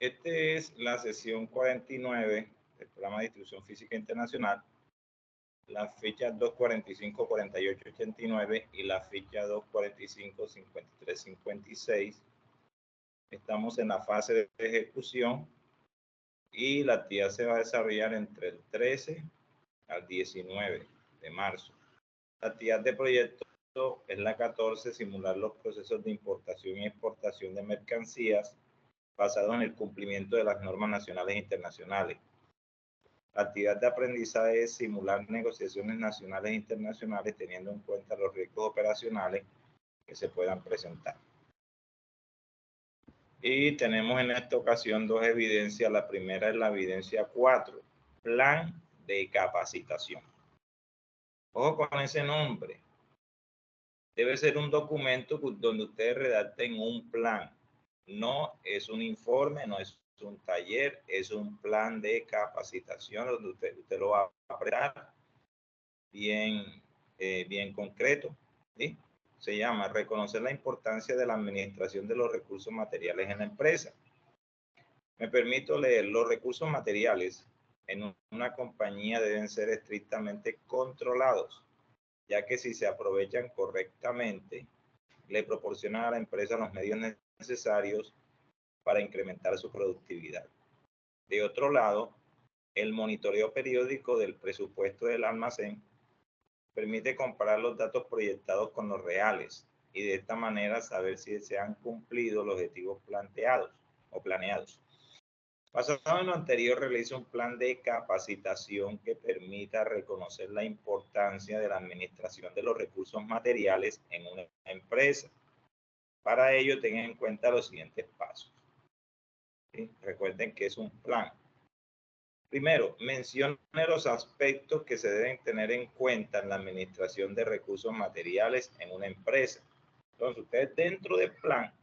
Esta es la sesión 49 del programa de distribución física internacional, las fechas 245, 48, 89 y la fecha 245, 53, 56. Estamos en la fase de ejecución y la actividad se va a desarrollar entre el 13 al 19 de marzo. La actividad de proyecto es la 14, simular los procesos de importación y exportación de mercancías basados en el cumplimiento de las normas nacionales e internacionales. La actividad de aprendizaje es simular negociaciones nacionales e internacionales teniendo en cuenta los riesgos operacionales que se puedan presentar. Y tenemos en esta ocasión dos evidencias. La primera es la evidencia 4, plan de capacitación. Ojo con ese nombre. Debe ser un documento donde ustedes redacten un plan. No es un informe, no es un taller, es un plan de capacitación donde usted lo va a preparar bien concreto. ¿Sí? Se llama reconocer la importancia de la administración de los recursos materiales en la empresa. Me permito leer: los recursos materiales en una compañía deben ser estrictamente controlados, ya que si se aprovechan correctamente, le proporcionan a la empresa los medios necesarios para incrementar su productividad. De otro lado, el monitoreo periódico del presupuesto del almacén permite comparar los datos proyectados con los reales y de esta manera saber si se han cumplido los objetivos planteados o planeados. Basado en lo anterior, realiza un plan de capacitación que permita reconocer la importancia de la administración de los recursos materiales en una empresa. Para ello, tengan en cuenta los siguientes pasos. ¿Sí? Recuerden que es un plan. Primero, mencione los aspectos que se deben tener en cuenta en la administración de recursos materiales en una empresa. Entonces, ustedes dentro del plan,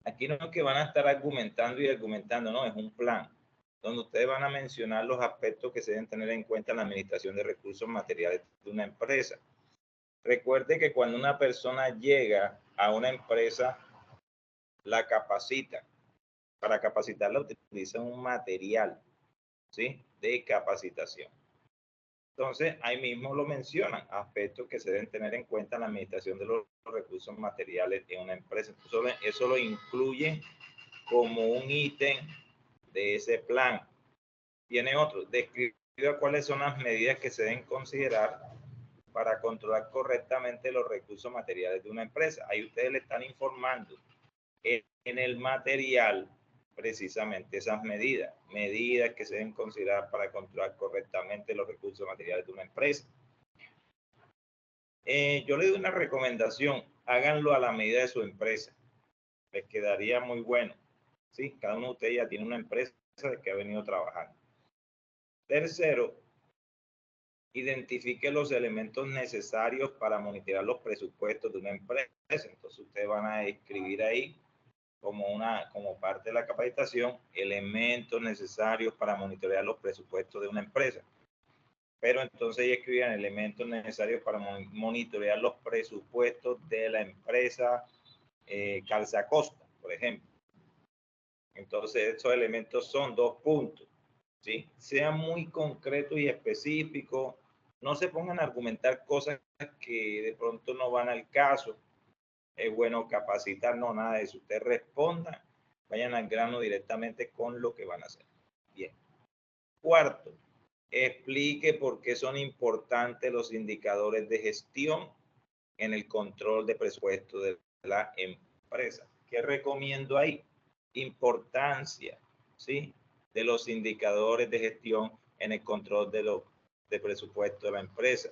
aquí no es que van a estar argumentando y argumentando, no, es un plan donde ustedes van a mencionar los aspectos que se deben tener en cuenta en la administración de recursos materiales de una empresa. Recuerde que cuando una persona llega a una empresa, la capacita. Para capacitarla utilizan un material, ¿sí?, de capacitación. Entonces, ahí mismo lo mencionan, aspectos que se deben tener en cuenta en la administración de los recursos materiales en una empresa. Entonces, eso lo incluye como un ítem de ese plan. Tiene otro: describe cuáles son las medidas que se deben considerar para controlar correctamente los recursos materiales de una empresa. Ahí ustedes le están informando en el material precisamente esas medidas que se deben considerar para controlar correctamente los recursos materiales de una empresa. Yo le doy una recomendación: háganlo a la medida de su empresa. Les quedaría muy bueno. ¿Sí? Cada uno de ustedes ya tiene una empresa de que ha venido trabajando. Tercero, identifique los elementos necesarios para monitorear los presupuestos de una empresa. Entonces, ustedes van a escribir ahí como parte de la capacitación, elementos necesarios para monitorear los presupuestos de una empresa. Pero entonces ya escribían elementos necesarios para monitorear los presupuestos de la empresa Calza Costa, por ejemplo. Entonces, estos elementos son 2 puntos, ¿sí? Sean muy concretos y específicos. No se pongan a argumentar cosas que de pronto no van al caso. Es bueno capacitar, no, nada de eso. Ustedes respondan, vayan al grano directamente con lo que van a hacer. Bien. Cuarto, explique por qué son importantes los indicadores de gestión en el control de presupuesto de la empresa. ¿Qué recomiendo ahí? Importancia, ¿sí?, de los indicadores de gestión en el control de presupuesto de la empresa.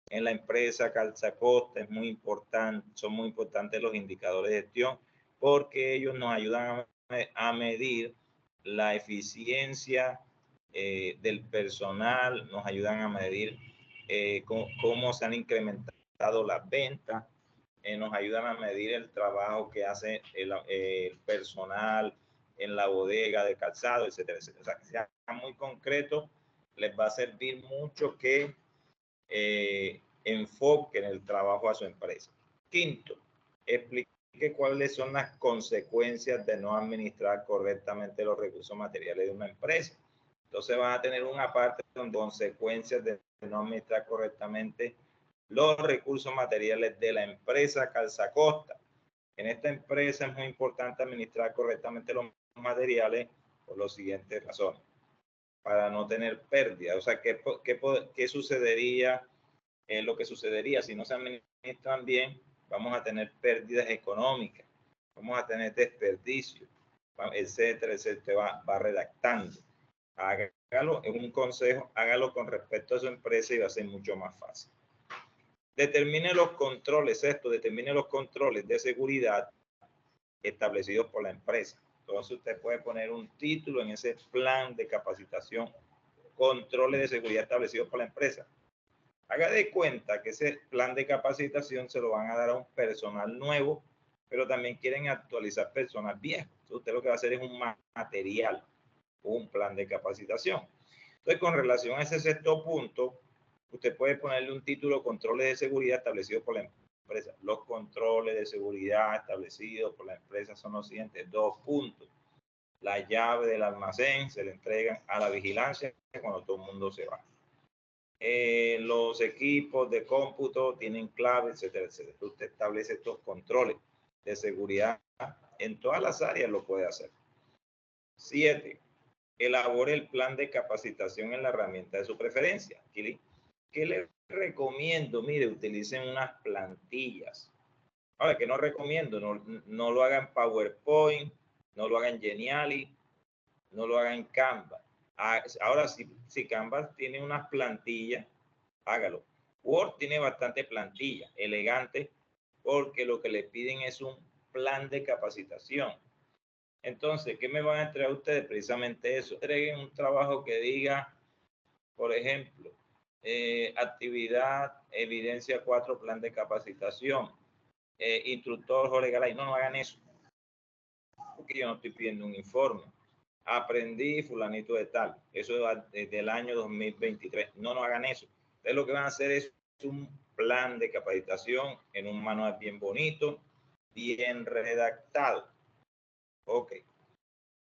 En la empresa Calza Costa es muy importante, son muy importantes los indicadores de gestión porque ellos nos ayudan a medir la eficiencia del personal, nos ayudan a medir cómo se han incrementado las ventas, nos ayudan a medir el trabajo que hace el personal en la bodega de calzado, etcétera, etcétera. O sea, que sea muy concreto, les va a servir mucho que enfoquen el trabajo a su empresa. Quinto, explicar cuáles son las consecuencias de no administrar correctamente los recursos materiales de una empresa. Entonces van a tener una parte con consecuencias de no administrar correctamente los recursos materiales de la empresa Calzacosta. En esta empresa es muy importante administrar correctamente los materiales por las siguientes razones. Para no tener pérdida. O sea, ¿qué sucedería? Lo que sucedería si no se administran bien, vamos a tener pérdidas económicas, vamos a tener desperdicio, etcétera, etcétera. Va redactando. Hágalo, es un consejo, hágalo con respecto a su empresa y va a ser mucho más fácil. Determine los controles, determine los controles de seguridad establecidos por la empresa. Entonces usted puede poner un título en ese plan de capacitación, controles de seguridad establecidos por la empresa. Haga de cuenta que ese plan de capacitación se lo van a dar a un personal nuevo, pero también quieren actualizar personal viejo. Entonces usted lo que va a hacer es un material, un plan de capacitación. Entonces, con relación a ese sexto punto, usted puede ponerle un título: controles de seguridad establecidos por la empresa. Los controles de seguridad establecidos por la empresa son los siguientes: 2 puntos. La llave del almacén se le entregan a la vigilancia cuando todo el mundo se va. Los equipos de cómputo tienen clave, etcétera, etcétera. Usted establece estos controles de seguridad en todas las áreas, lo puede hacer. 7. Elabore el plan de capacitación en la herramienta de su preferencia. ¿Qué le recomiendo? Mire, utilicen unas plantillas. Ahora, que no recomiendo, no lo hagan PowerPoint, no lo hagan Geniali, no lo hagan Canva. Ahora, si Canva tiene unas plantillas, hágalo. Word tiene bastante plantilla, elegante, porque lo que le piden es un plan de capacitación. Entonces, ¿qué me van a entregar ustedes? Precisamente eso. Entreguen un trabajo que diga, por ejemplo, actividad, evidencia 4, plan de capacitación, instructor Jorge Galay. No hagan eso, porque yo no estoy pidiendo un informe. Aprendí fulanito de tal. Eso es del año 2023. No hagan eso. Ustedes lo que van a hacer es un plan de capacitación en un manual bien bonito, bien redactado. Ok.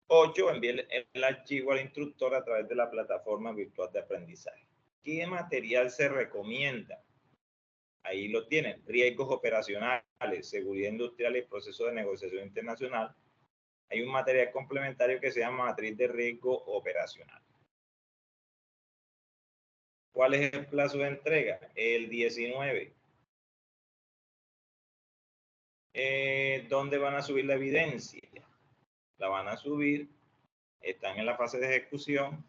8. Envíe el archivo al instructor a través de la plataforma virtual de aprendizaje. ¿Qué material se recomienda? Ahí lo tienen: riesgos operacionales, seguridad industrial y proceso de negociación internacional. Hay un material complementario que se llama matriz de riesgo operacional. ¿Cuál es el plazo de entrega? El 19. ¿Dónde van a subir la evidencia? La van a subir, están en la fase de ejecución,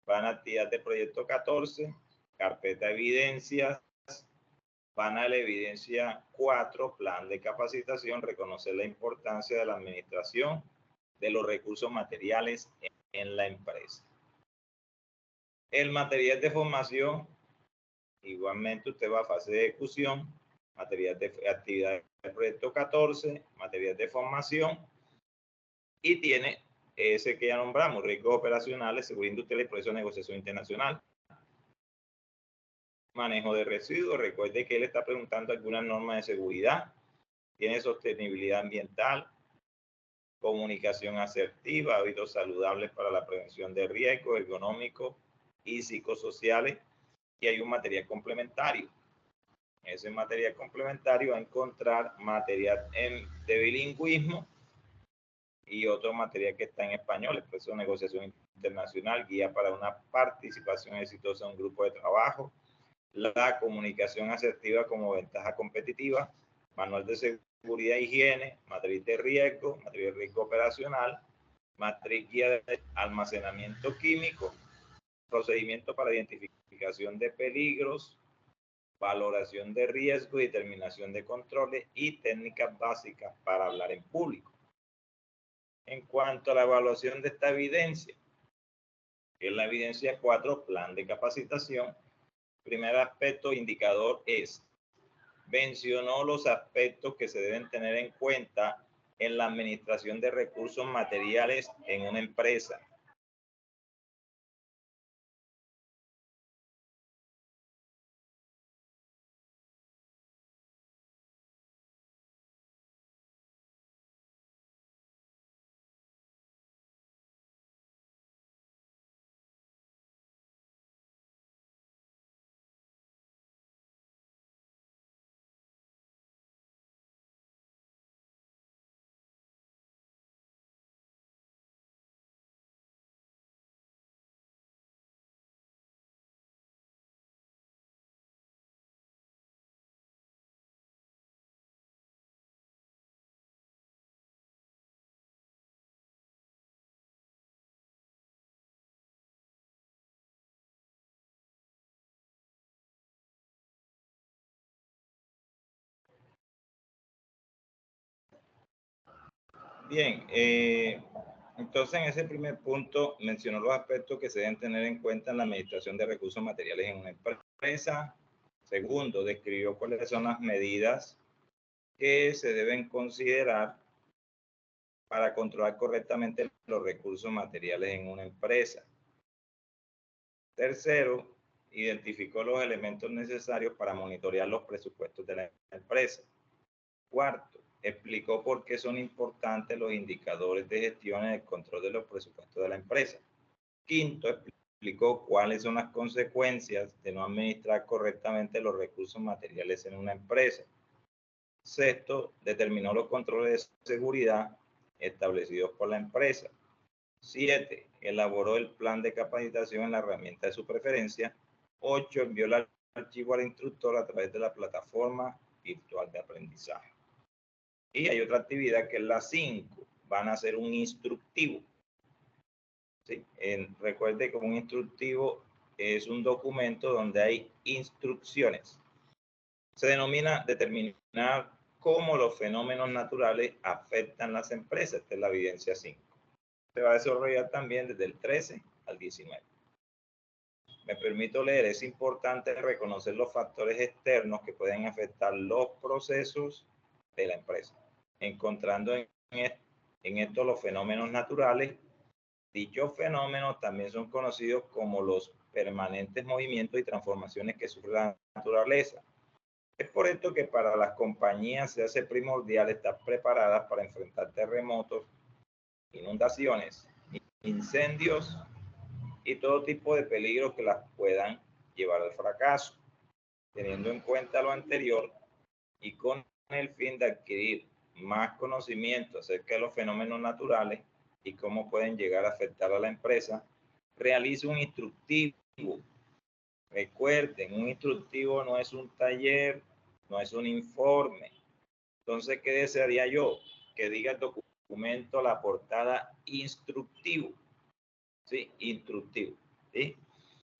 van a actividad de proyecto 14, carpeta evidencias, van a la evidencia 4, plan de capacitación, reconocer la importancia de la administración de los recursos materiales en la empresa. El material de formación, igualmente usted va a fase de ejecución, material de actividad del proyecto 14, material de formación, y tiene ese que ya nombramos: riesgos operacionales, seguridad industrial y proceso de negociación internacional. Manejo de residuos, recuerde que él está preguntando algunas normas de seguridad, tiene sostenibilidad ambiental, comunicación asertiva, hábitos saludables para la prevención de riesgos ergonómicos y psicosociales, y hay un material complementario. Ese material complementario va a encontrar material de bilingüismo y otro material que está en español: el proceso de negociación internacional, guía para una participación exitosa en un grupo de trabajo, la comunicación asertiva como ventaja competitiva, manual de seguridad e higiene, matriz de riesgo operacional, matriz guía de almacenamiento químico, procedimiento para identificación de peligros, valoración de riesgo y determinación de controles, y técnicas básicas para hablar en público. En cuanto a la evaluación de esta evidencia, que es la evidencia 4, plan de capacitación, primer aspecto, indicador, mencionó los aspectos que se deben tener en cuenta en la administración de recursos materiales en una empresa. Bien, entonces en ese primer punto mencionó los aspectos que se deben tener en cuenta en la administración de recursos materiales en una empresa. Segundo, describió cuáles son las medidas que se deben considerar para controlar correctamente los recursos materiales en una empresa. Tercero, identificó los elementos necesarios para monitorear los presupuestos de la empresa. Cuarto, explicó por qué son importantes los indicadores de gestión en el control de los presupuestos de la empresa. Quinto, explicó cuáles son las consecuencias de no administrar correctamente los recursos materiales en una empresa. Sexto, determinó los controles de seguridad establecidos por la empresa. 7. Elaboró el plan de capacitación en la herramienta de su preferencia. 8. Envió el archivo al instructor a través de la plataforma virtual de aprendizaje. Y hay otra actividad que es la 5. Van a hacer un instructivo. ¿Sí? Recuerde que un instructivo es un documento donde hay instrucciones. Se denomina determinar cómo los fenómenos naturales afectan las empresas. Esta es la evidencia 5. Se va a desarrollar también desde el 13 al 19. Me permito leer, es importante reconocer los factores externos que pueden afectar los procesos de la empresa, encontrando en esto los fenómenos naturales. Dichos fenómenos también son conocidos como los permanentes movimientos y transformaciones que sufre la naturaleza. Es por esto que para las compañías se hace primordial estar preparadas para enfrentar terremotos, inundaciones, incendios y todo tipo de peligros que las puedan llevar al fracaso. Teniendo en cuenta lo anterior y con el fin de adquirir más conocimiento acerca de los fenómenos naturales y cómo pueden llegar a afectar a la empresa, realice un instructivo. Recuerden, un instructivo no es un taller, no es un informe. Entonces, ¿qué desearía yo? Que diga el documento, la portada, instructivo. ¿Sí? Instructivo. ¿Sí?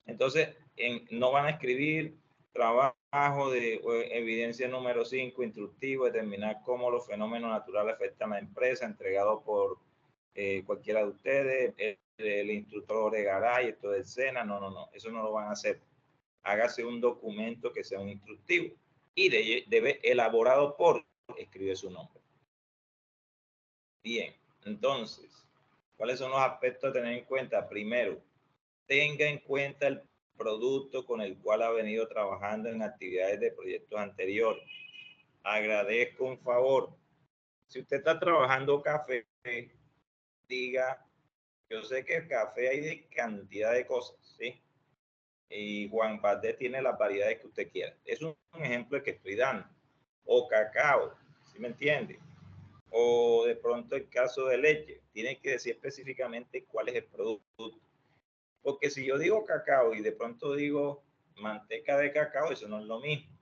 Entonces, no van a escribir trabajo de evidencia número 5, instructivo, determinar cómo los fenómenos naturales afectan a la empresa, entregado por cualquiera de ustedes, el instructor de Garay, esto del SENA, no, eso no lo van a hacer. Hágase un documento que sea un instructivo y debe elaborado por, escribe su nombre. Bien, entonces, ¿cuáles son los aspectos a tener en cuenta? Primero, tenga en cuenta el producto con el cual ha venido trabajando en actividades de proyectos anteriores. Agradezco un favor. Si usted está trabajando café, diga, yo sé que el café hay de cantidad de cosas, ¿sí? Y Juan Valdés tiene las variedades que usted quiera. Es un ejemplo que estoy dando. O cacao, ¿sí me entiende? O de pronto el caso de leche. Tiene que decir específicamente cuál es el producto. Porque si yo digo cacao y de pronto digo manteca de cacao, eso no es lo mismo.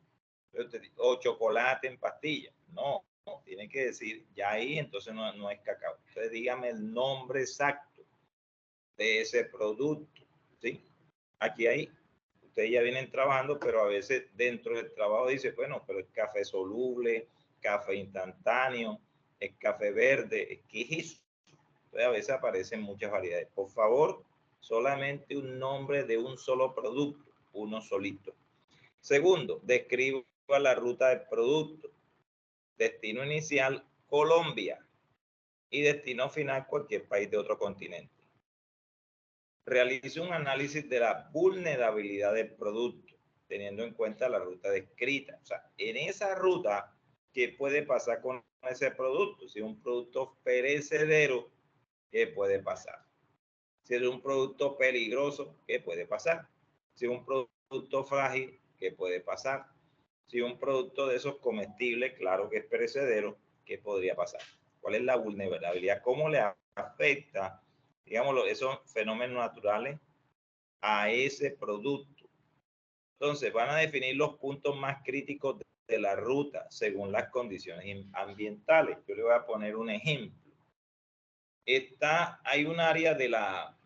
O chocolate en pastilla. No, tiene que decir ya ahí, entonces no es cacao. Entonces dígame el nombre exacto de ese producto. ¿Sí? Aquí hay, ustedes ya vienen trabajando, pero a veces dentro del trabajo dice, bueno, pero es café soluble, café instantáneo, es café verde, ¿qué es eso? Entonces a veces aparecen muchas variedades. Por favor, solamente un nombre de un solo producto, uno solito. Segundo, describa la ruta del producto. Destino inicial, Colombia. Y destino final, cualquier país de otro continente. Realice un análisis de la vulnerabilidad del producto, teniendo en cuenta la ruta descrita. O sea, en esa ruta, ¿qué puede pasar con ese producto? Si es un producto perecedero, ¿qué puede pasar? Si es un producto peligroso, ¿qué puede pasar? Si es un producto frágil, ¿qué puede pasar? Si es un producto de esos comestibles, claro que es perecedero, ¿qué podría pasar? ¿Cuál es la vulnerabilidad? ¿Cómo le afecta, digámoslo, esos fenómenos naturales a ese producto? Entonces, van a definir los puntos más críticos de la ruta según las condiciones ambientales. Yo le voy a poner un ejemplo. Hay un área de la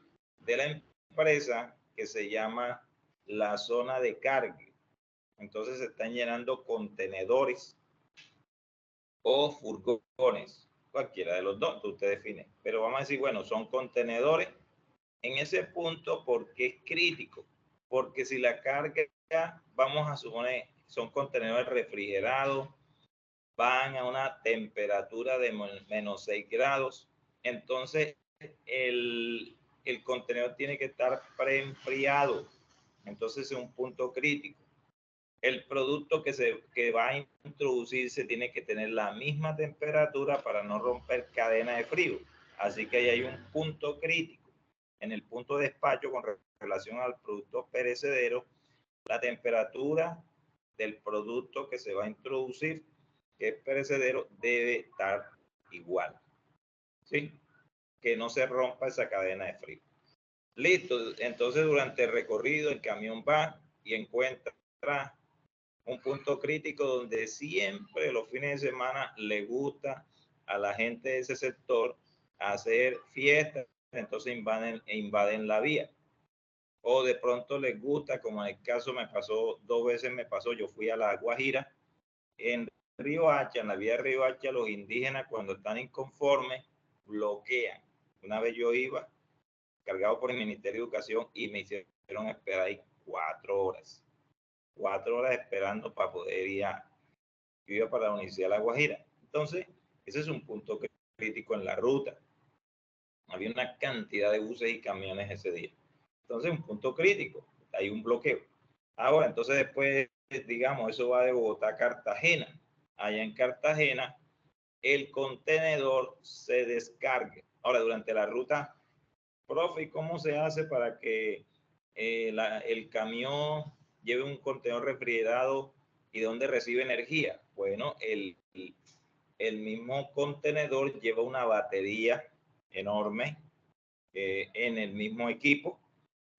empresa que se llama la zona de cargue. Entonces se están llenando contenedores o furgones. Cualquiera de los dos, usted define. Pero vamos a decir, bueno, son contenedores. En ese punto, ¿por qué es crítico? Porque si la carga, vamos a suponer, son contenedores refrigerados, van a una temperatura de menos 6 grados, entonces el contenedor tiene que estar preenfriado. Entonces es un punto crítico. El producto que va a introducirse tiene que tener la misma temperatura para no romper cadena de frío. Así que ahí hay un punto crítico. En el punto de despacho con relación al producto perecedero, la temperatura del producto que se va a introducir, que es perecedero, debe estar igual. ¿Sí? Que no se rompa esa cadena de frío. Listo. Entonces, durante el recorrido, el camión va y encuentra un punto crítico donde siempre los fines de semana le gusta a la gente de ese sector hacer fiestas, entonces invaden la vía. O de pronto les gusta, como en el caso me pasó, 2 veces me pasó, yo fui a La Guajira, en Río Hacha, en la vía de Río Hacha, los indígenas cuando están inconformes bloquean. Una vez yo iba, cargado por el Ministerio de Educación, y me hicieron esperar ahí 4 horas. 4 horas esperando para poder ir yo iba para la Universidad de La Guajira. Entonces, ese es un punto crítico en la ruta. Había una cantidad de buses y camiones ese día. Entonces, un punto crítico, hay un bloqueo. Ahora, entonces después, digamos, eso va de Bogotá a Cartagena. Allá en Cartagena, el contenedor se descargue. Ahora, durante la ruta, profe, ¿cómo se hace para que el camión lleve un contenedor refrigerado y dónde recibe energía? Bueno, el mismo contenedor lleva una batería enorme en el mismo equipo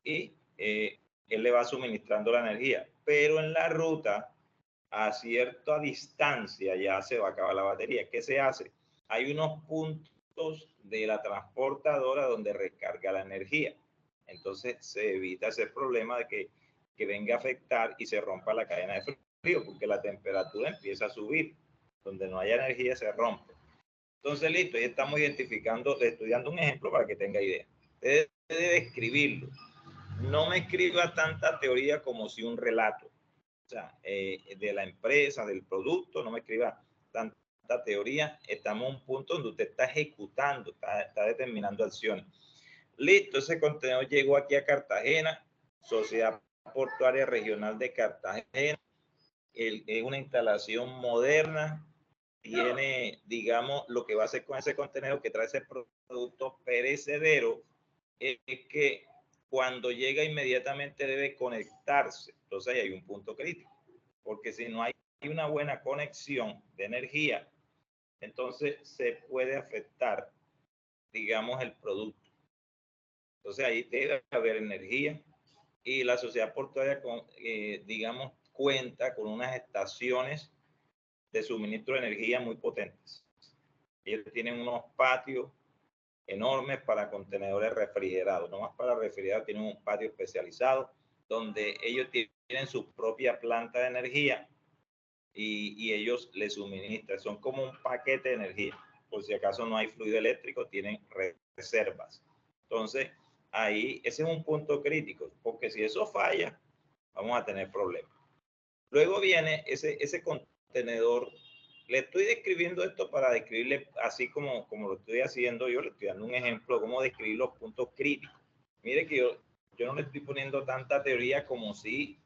y él le va suministrando la energía. Pero en la ruta, a cierta distancia, ya se va a acabar la batería. ¿Qué se hace? Hay unos puntos de la transportadora donde recarga la energía. Entonces se evita ese problema de que venga a afectar y se rompa la cadena de frío, porque la temperatura empieza a subir. Donde no haya energía se rompe. Entonces, listo, ya estamos identificando, estudiando un ejemplo para que tenga idea. Usted debe escribirlo. No me escriba tanta teoría como si un relato. O sea, de la empresa, del producto, no me escriba tanta teoría. Estamos en un punto donde usted está ejecutando, está determinando acciones. Listo, ese contenedor llegó aquí a Cartagena, Sociedad Portuaria Regional de Cartagena. Es una instalación moderna, tiene, digamos, lo que va a hacer con ese contenedor que trae ese producto perecedero, es que cuando llega inmediatamente debe conectarse. Entonces ahí hay un punto crítico, porque si no hay una buena conexión de energía, entonces se puede afectar, digamos, el producto. Entonces ahí debe haber energía y la sociedad portuaria, digamos, cuenta con unas estaciones de suministro de energía muy potentes. Ellos tienen unos patios enormes para contenedores refrigerados, no más para refrigerados, tienen un patio especializado donde ellos tienen su propia planta de energía y ellos le suministran, son como un paquete de energía, por si acaso no hay fluido eléctrico, tienen reservas. Entonces, ahí ese es un punto crítico, porque si eso falla, vamos a tener problemas. Luego viene ese contenedor. Le estoy describiendo esto para describirle así como lo estoy haciendo yo, le estoy dando un ejemplo de cómo describir los puntos críticos. Mire que yo no le estoy poniendo tanta teoría como si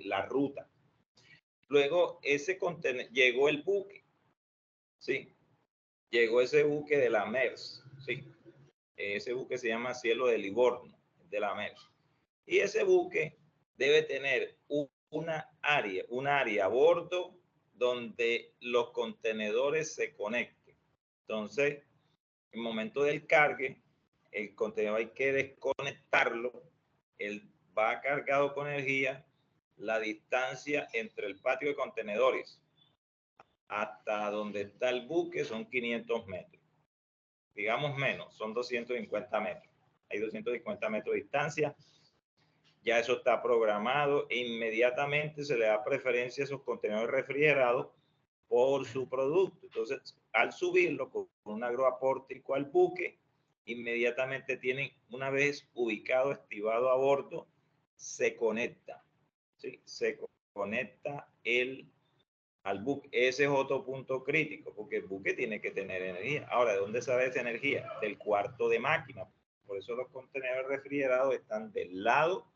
la ruta. Luego ese contenedor, llegó el buque, ¿sí? Llegó ese buque de la MERS, ¿sí? Ese buque se llama Cielo de Livorno, de la MERS. Y ese buque debe tener una área a bordo donde los contenedores se conecten. Entonces, en el momento del cargue, el contenedor hay que desconectarlo, él va cargado con energía, la distancia entre el patio de contenedores hasta donde está el buque son 500 metros. Digamos menos, son 250 metros. Hay 250 metros de distancia. Ya eso está programado e inmediatamente se le da preferencia a esos contenedores refrigerados por su producto. Entonces, al subirlo con un agroapórtico al buque, inmediatamente tienen, una vez ubicado, estivado a bordo, se conecta, ¿sí? Se conecta al buque. Ese es otro punto crítico, porque el buque tiene que tener energía. Ahora, ¿de dónde sale esa energía? Del cuarto de máquina. Por eso los contenedores refrigerados están del lado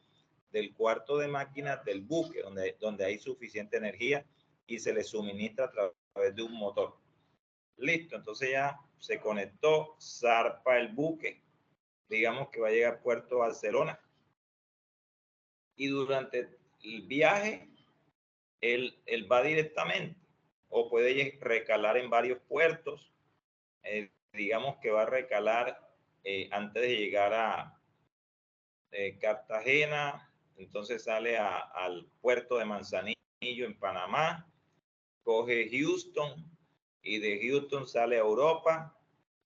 del cuarto de máquinas del buque, donde hay suficiente energía y se le suministra a través de un motor. Listo, entonces ya se conectó, zarpa el buque, digamos que va a llegar a Puerto Barcelona. Y durante el viaje, él va directamente o puede recalar en varios puertos. Digamos que va a recalar antes de llegar a Cartagena, entonces sale al puerto de Manzanillo en Panamá, coge Houston y de Houston sale a Europa.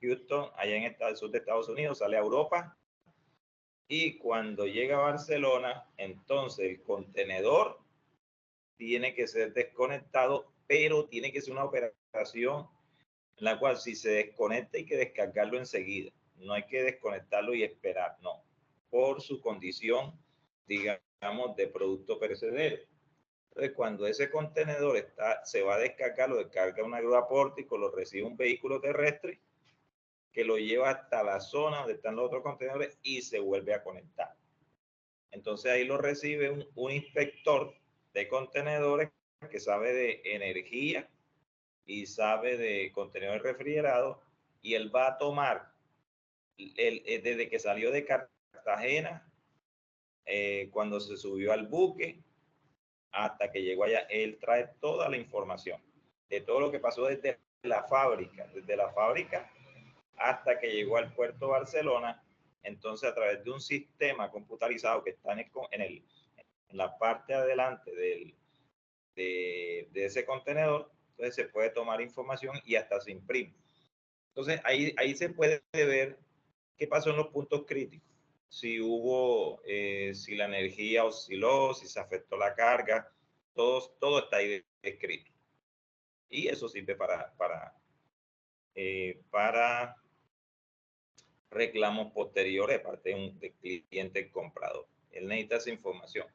Houston, allá en el sur de Estados Unidos, sale a Europa. Y cuando llega a Barcelona, entonces el contenedor tiene que ser desconectado, pero tiene que ser una operación en la cual si se desconecta hay que descargarlo enseguida. No hay que desconectarlo y esperar, no. Por su condición, digamos, de producto perecedero. Entonces, cuando ese contenedor se va a descargar, lo descarga un agroapórtico, lo recibe un vehículo terrestre que lo lleva hasta la zona donde están los otros contenedores y se vuelve a conectar. Entonces ahí lo recibe un inspector de contenedores que sabe de energía y sabe de contenedores refrigerados, y él va a tomar desde que salió de Cartagena, cuando se subió al buque, hasta que llegó allá. Él trae toda la información de todo lo que pasó desde la fábrica hasta que llegó al puerto de Barcelona. Entonces, a través de un sistema computarizado que está en la parte de adelante de ese contenedor, entonces se puede tomar información y hasta se imprime. Entonces, ahí se puede ver qué pasó en los puntos críticos. Si hubo, si la energía osciló, si se afectó la carga, todo está ahí descrito. Y eso sirve para reclamos posteriores, parte de cliente comprador. Él necesita esa información.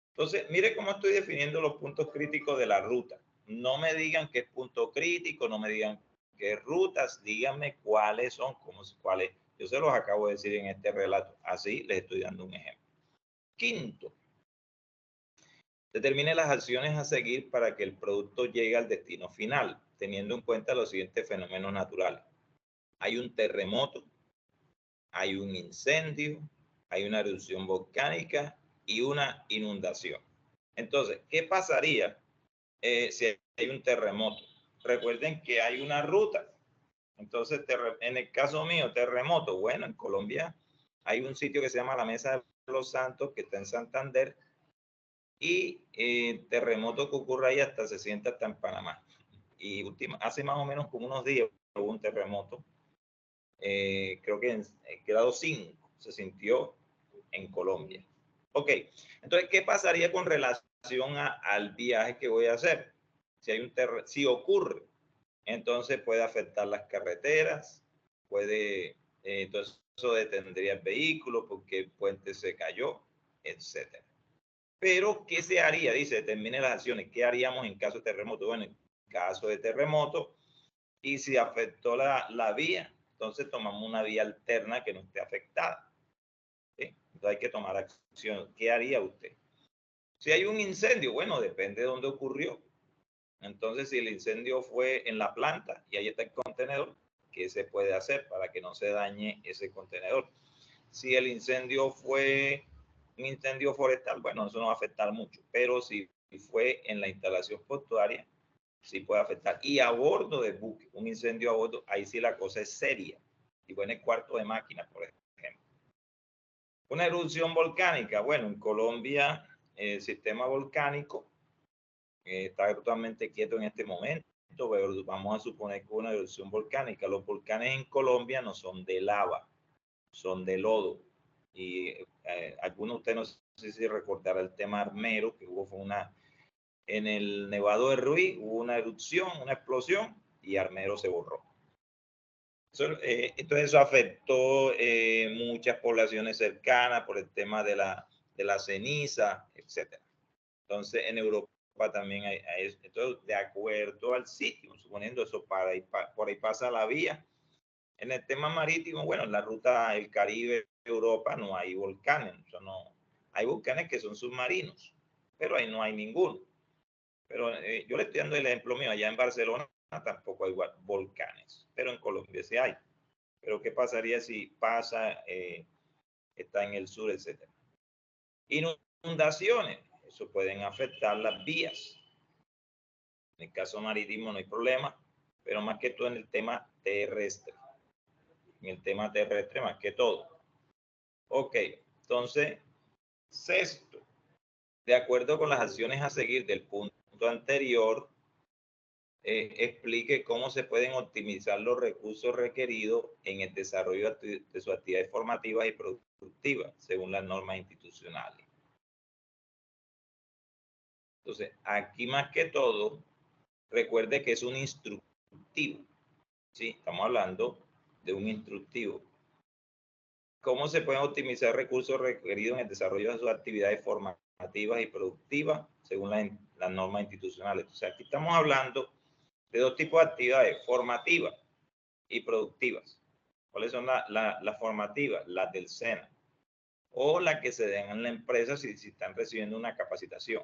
Entonces, mire cómo estoy definiendo los puntos críticos de la ruta. No me digan qué es punto crítico, no me digan qué rutas, díganme cuáles son, cuáles. Yo se los acabo de decir en este relato. Así les estoy dando un ejemplo. Quinto, determine las acciones a seguir para que el producto llegue al destino final, teniendo en cuenta los siguientes fenómenos naturales. Hay un terremoto, hay un incendio, hay una erupción volcánica y una inundación. Entonces, ¿qué pasaría si hay un terremoto? Recuerden que hay una ruta. Entonces, en el caso mío, terremoto, bueno, en Colombia hay un sitio que se llama la Mesa de los Santos, que está en Santander, y terremoto que ocurre ahí hasta se siente hasta en Panamá. Y hace más o menos como unos días hubo un terremoto, creo que en grado 5 se sintió en Colombia. Ok, entonces, ¿qué pasaría con relación al viaje que voy a hacer? Si ocurre, entonces puede afectar las carreteras, entonces eso detendría el vehículo porque el puente se cayó, etcétera. Pero, ¿qué se haría? Dice, determine las acciones. ¿Qué haríamos en caso de terremoto? Bueno, en caso de terremoto, y si afectó la vía, entonces tomamos una vía alterna que no esté afectada. ¿Sí? Entonces hay que tomar acción. ¿Qué haría usted? Si hay un incendio, bueno, depende de dónde ocurrió. Entonces, si el incendio fue en la planta y ahí está el contenedor, ¿qué se puede hacer para que no se dañe ese contenedor? Si el incendio fue un incendio forestal, bueno, eso no va a afectar mucho, pero si fue en la instalación portuaria, sí puede afectar. Y a bordo del buque, un incendio a bordo, ahí sí la cosa es seria. Y fue en el cuarto de máquina, por ejemplo. Una erupción volcánica, bueno, en Colombia el sistema volcánico está totalmente quieto en este momento, pero vamos a suponer que una erupción volcánica. Los volcanes en Colombia no son de lava, son de lodo. Y algunos de ustedes no sé si recordará el tema Armero, que fue en el Nevado de Ruiz, hubo una erupción, una explosión, y Armero se borró. Entonces eso afectó muchas poblaciones cercanas por el tema de la ceniza, etc. Entonces en Europa también hay entonces, de acuerdo al sitio, suponiendo eso, por ahí pasa la vía. En el tema marítimo, bueno, en la ruta del Caribe, Europa, no hay volcanes, o sea, no, hay volcanes que son submarinos, pero ahí no hay ninguno. Pero yo le estoy dando el ejemplo mío, allá en Barcelona tampoco hay volcanes, pero en Colombia sí hay. Pero ¿qué pasaría si pasa, está en el sur, etcétera? Inundaciones, eso pueden afectar las vías. En el caso marítimo no hay problema, pero más que todo en el tema terrestre. En el tema terrestre más que todo. Ok, entonces, sexto, de acuerdo con las acciones a seguir del punto anterior, explique cómo se pueden optimizar los recursos requeridos en el desarrollo de sus actividades formativas y productivas, según las normas institucionales. Entonces, aquí más que todo, recuerde que es un instructivo. ¿Sí? Estamos hablando de un instructivo. ¿Cómo se pueden optimizar recursos requeridos en el desarrollo de sus actividades formativas y productivas, según las normas institucionales? O sea, aquí estamos hablando de dos tipos de actividades, formativas y productivas. ¿Cuáles son las formativas? Las del SENA. O las que se den en la empresa si están recibiendo una capacitación.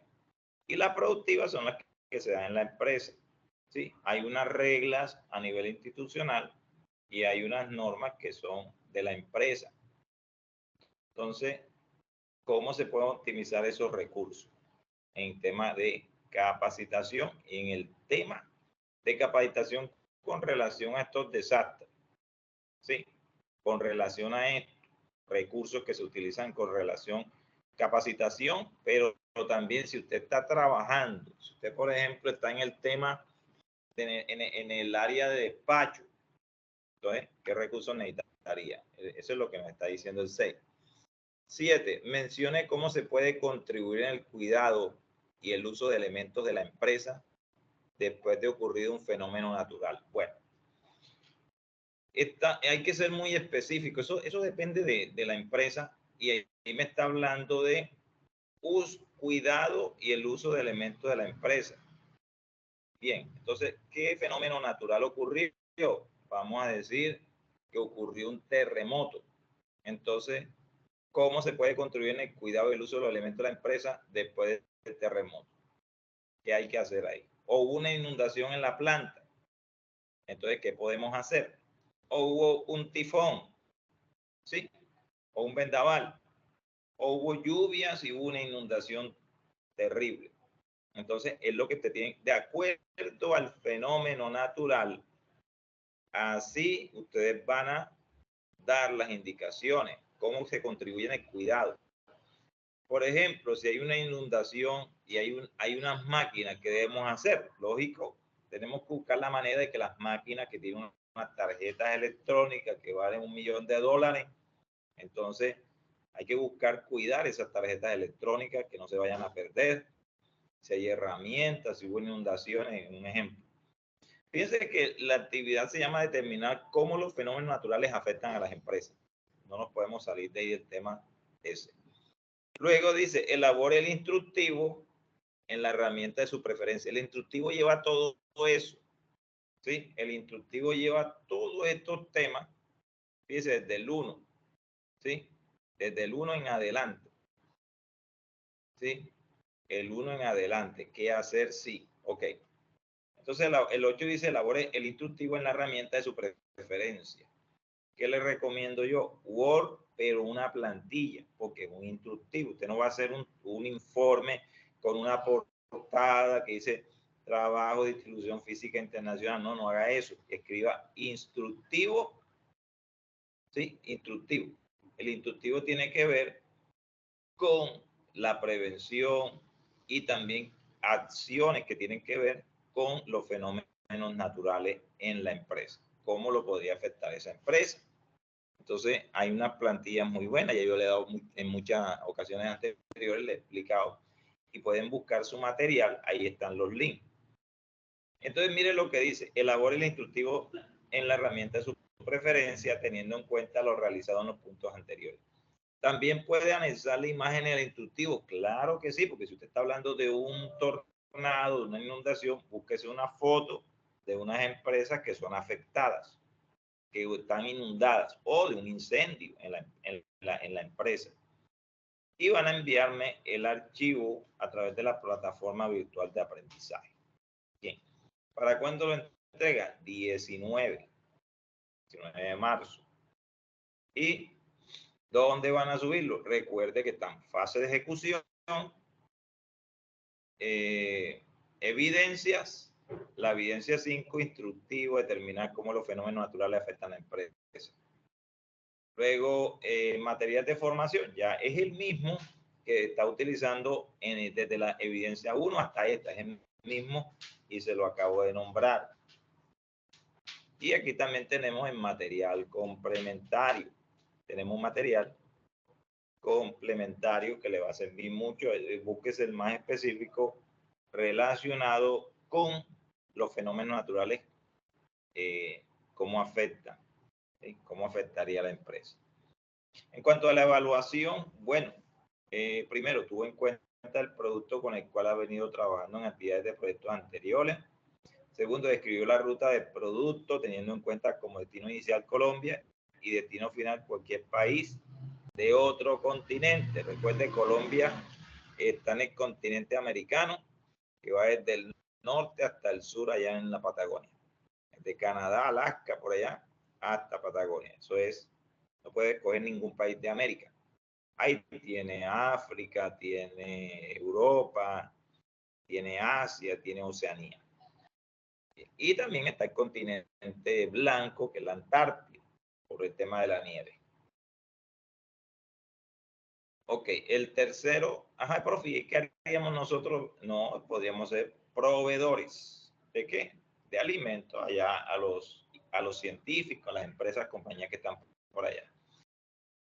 Y las productivas son las que se dan en la empresa. ¿Sí? Hay unas reglas a nivel institucional y hay unas normas que son de la empresa. Entonces, ¿cómo se pueden optimizar esos recursos? En tema de capacitación y en el tema de capacitación con relación a estos desastres. ¿Sí? Con relación a estos recursos que se utilizan con relación capacitación, pero también si usted está trabajando, si usted, por ejemplo, está en el tema, en el área de despacho, entonces, ¿qué recursos necesitaría? Eso es lo que me está diciendo el 6. 7. Mencione cómo se puede contribuir en el cuidado y el uso de elementos de la empresa después de ocurrido un fenómeno natural. Bueno, hay que ser muy específico. Eso depende de la empresa y ahí me está hablando de cuidado y el uso de elementos de la empresa. Bien, entonces, ¿qué fenómeno natural ocurrió? Vamos a decir que ocurrió un terremoto. Entonces, ¿cómo se puede contribuir en el cuidado y el uso de los elementos de la empresa después del terremoto? ¿Qué hay que hacer ahí? O hubo una inundación en la planta. Entonces, ¿qué podemos hacer? O hubo un tifón, ¿sí? O un vendaval. O hubo lluvias y hubo una inundación terrible. Entonces, es lo que te tiene, de acuerdo al fenómeno natural, así ustedes van a dar las indicaciones, cómo se contribuye en el cuidado. Por ejemplo, si hay una inundación y hay unas máquinas que debemos hacer, lógico, tenemos que buscar la manera de que las máquinas que tienen unas tarjetas electrónicas que valen $1.000.000, entonces hay que buscar cuidar esas tarjetas electrónicas que no se vayan a perder. Si hay herramientas, si hubo inundaciones, un ejemplo. Fíjense que la actividad se llama determinar cómo los fenómenos naturales afectan a las empresas. No nos podemos salir de ahí del tema ese. Luego dice, elabore el instructivo en la herramienta de su preferencia. El instructivo lleva todo eso. ¿Sí? El instructivo lleva todos estos temas. Fíjense, desde el 1. ¿Sí? Desde el 1 en adelante. ¿Sí? El 1 en adelante. ¿Qué hacer? Sí. Ok. Entonces el 8 dice, elabore el instructivo en la herramienta de su preferencia. ¿Qué le recomiendo yo? Word, pero una plantilla, porque es un instructivo. Usted no va a hacer un informe con una portada que dice trabajo de distribución física internacional. No, no haga eso. Escriba instructivo. ¿Sí? Instructivo. El instructivo tiene que ver con la prevención y también acciones que tienen que ver con los fenómenos naturales en la empresa. ¿Cómo lo podría afectar esa empresa? Entonces, hay unas plantillas muy buenas, ya yo le he dado en muchas ocasiones anteriores, le he explicado, y pueden buscar su material, ahí están los links. Entonces, mire lo que dice, elabore el instructivo en la herramienta de su preferencia teniendo en cuenta lo realizado en los puntos anteriores. También puede anexar la imagen al instructivo. Claro que sí, porque si usted está hablando de un tornado, de una inundación, búsquese una foto de unas empresas que son afectadas, que están inundadas, o de un incendio en la empresa. Y van a enviarme el archivo a través de la plataforma virtual de aprendizaje. Bien. ¿Para cuándo lo entrega? 19 de marzo. ¿Y dónde van a subirlo? Recuerde que está en fase de ejecución. Evidencias. La evidencia 5, instructivo, determinar cómo los fenómenos naturales afectan a la empresa. Luego, material de formación, ya es el mismo que está utilizando desde la evidencia 1 hasta esta, es el mismo y se lo acabo de nombrar. Y aquí también tenemos el material complementario. Tenemos un material complementario que le va a servir mucho. Búsquese el más específico relacionado con los fenómenos naturales, cómo afectan, ¿sí? Cómo afectaría a la empresa. En cuanto a la evaluación, bueno, primero tuvo en cuenta el producto con el cual ha venido trabajando en actividades de proyectos anteriores. Segundo, describió la ruta del producto teniendo en cuenta como destino inicial Colombia y destino final cualquier país de otro continente. Recuerde, Colombia está en el continente americano, que va desde el norte hasta el sur, allá en la Patagonia. De Canadá, Alaska, por allá, hasta Patagonia. Eso es, no puede escoger ningún país de América. Ahí tiene África, tiene Europa, tiene Asia, tiene Oceanía. Y también está el continente blanco, que es la Antártida, por el tema de la nieve. Ok, el tercero, ajá, profe, ¿qué haríamos nosotros? No, podríamos ser proveedores. ¿De qué? De alimentos allá a los científicos, a las empresas, compañías que están por allá.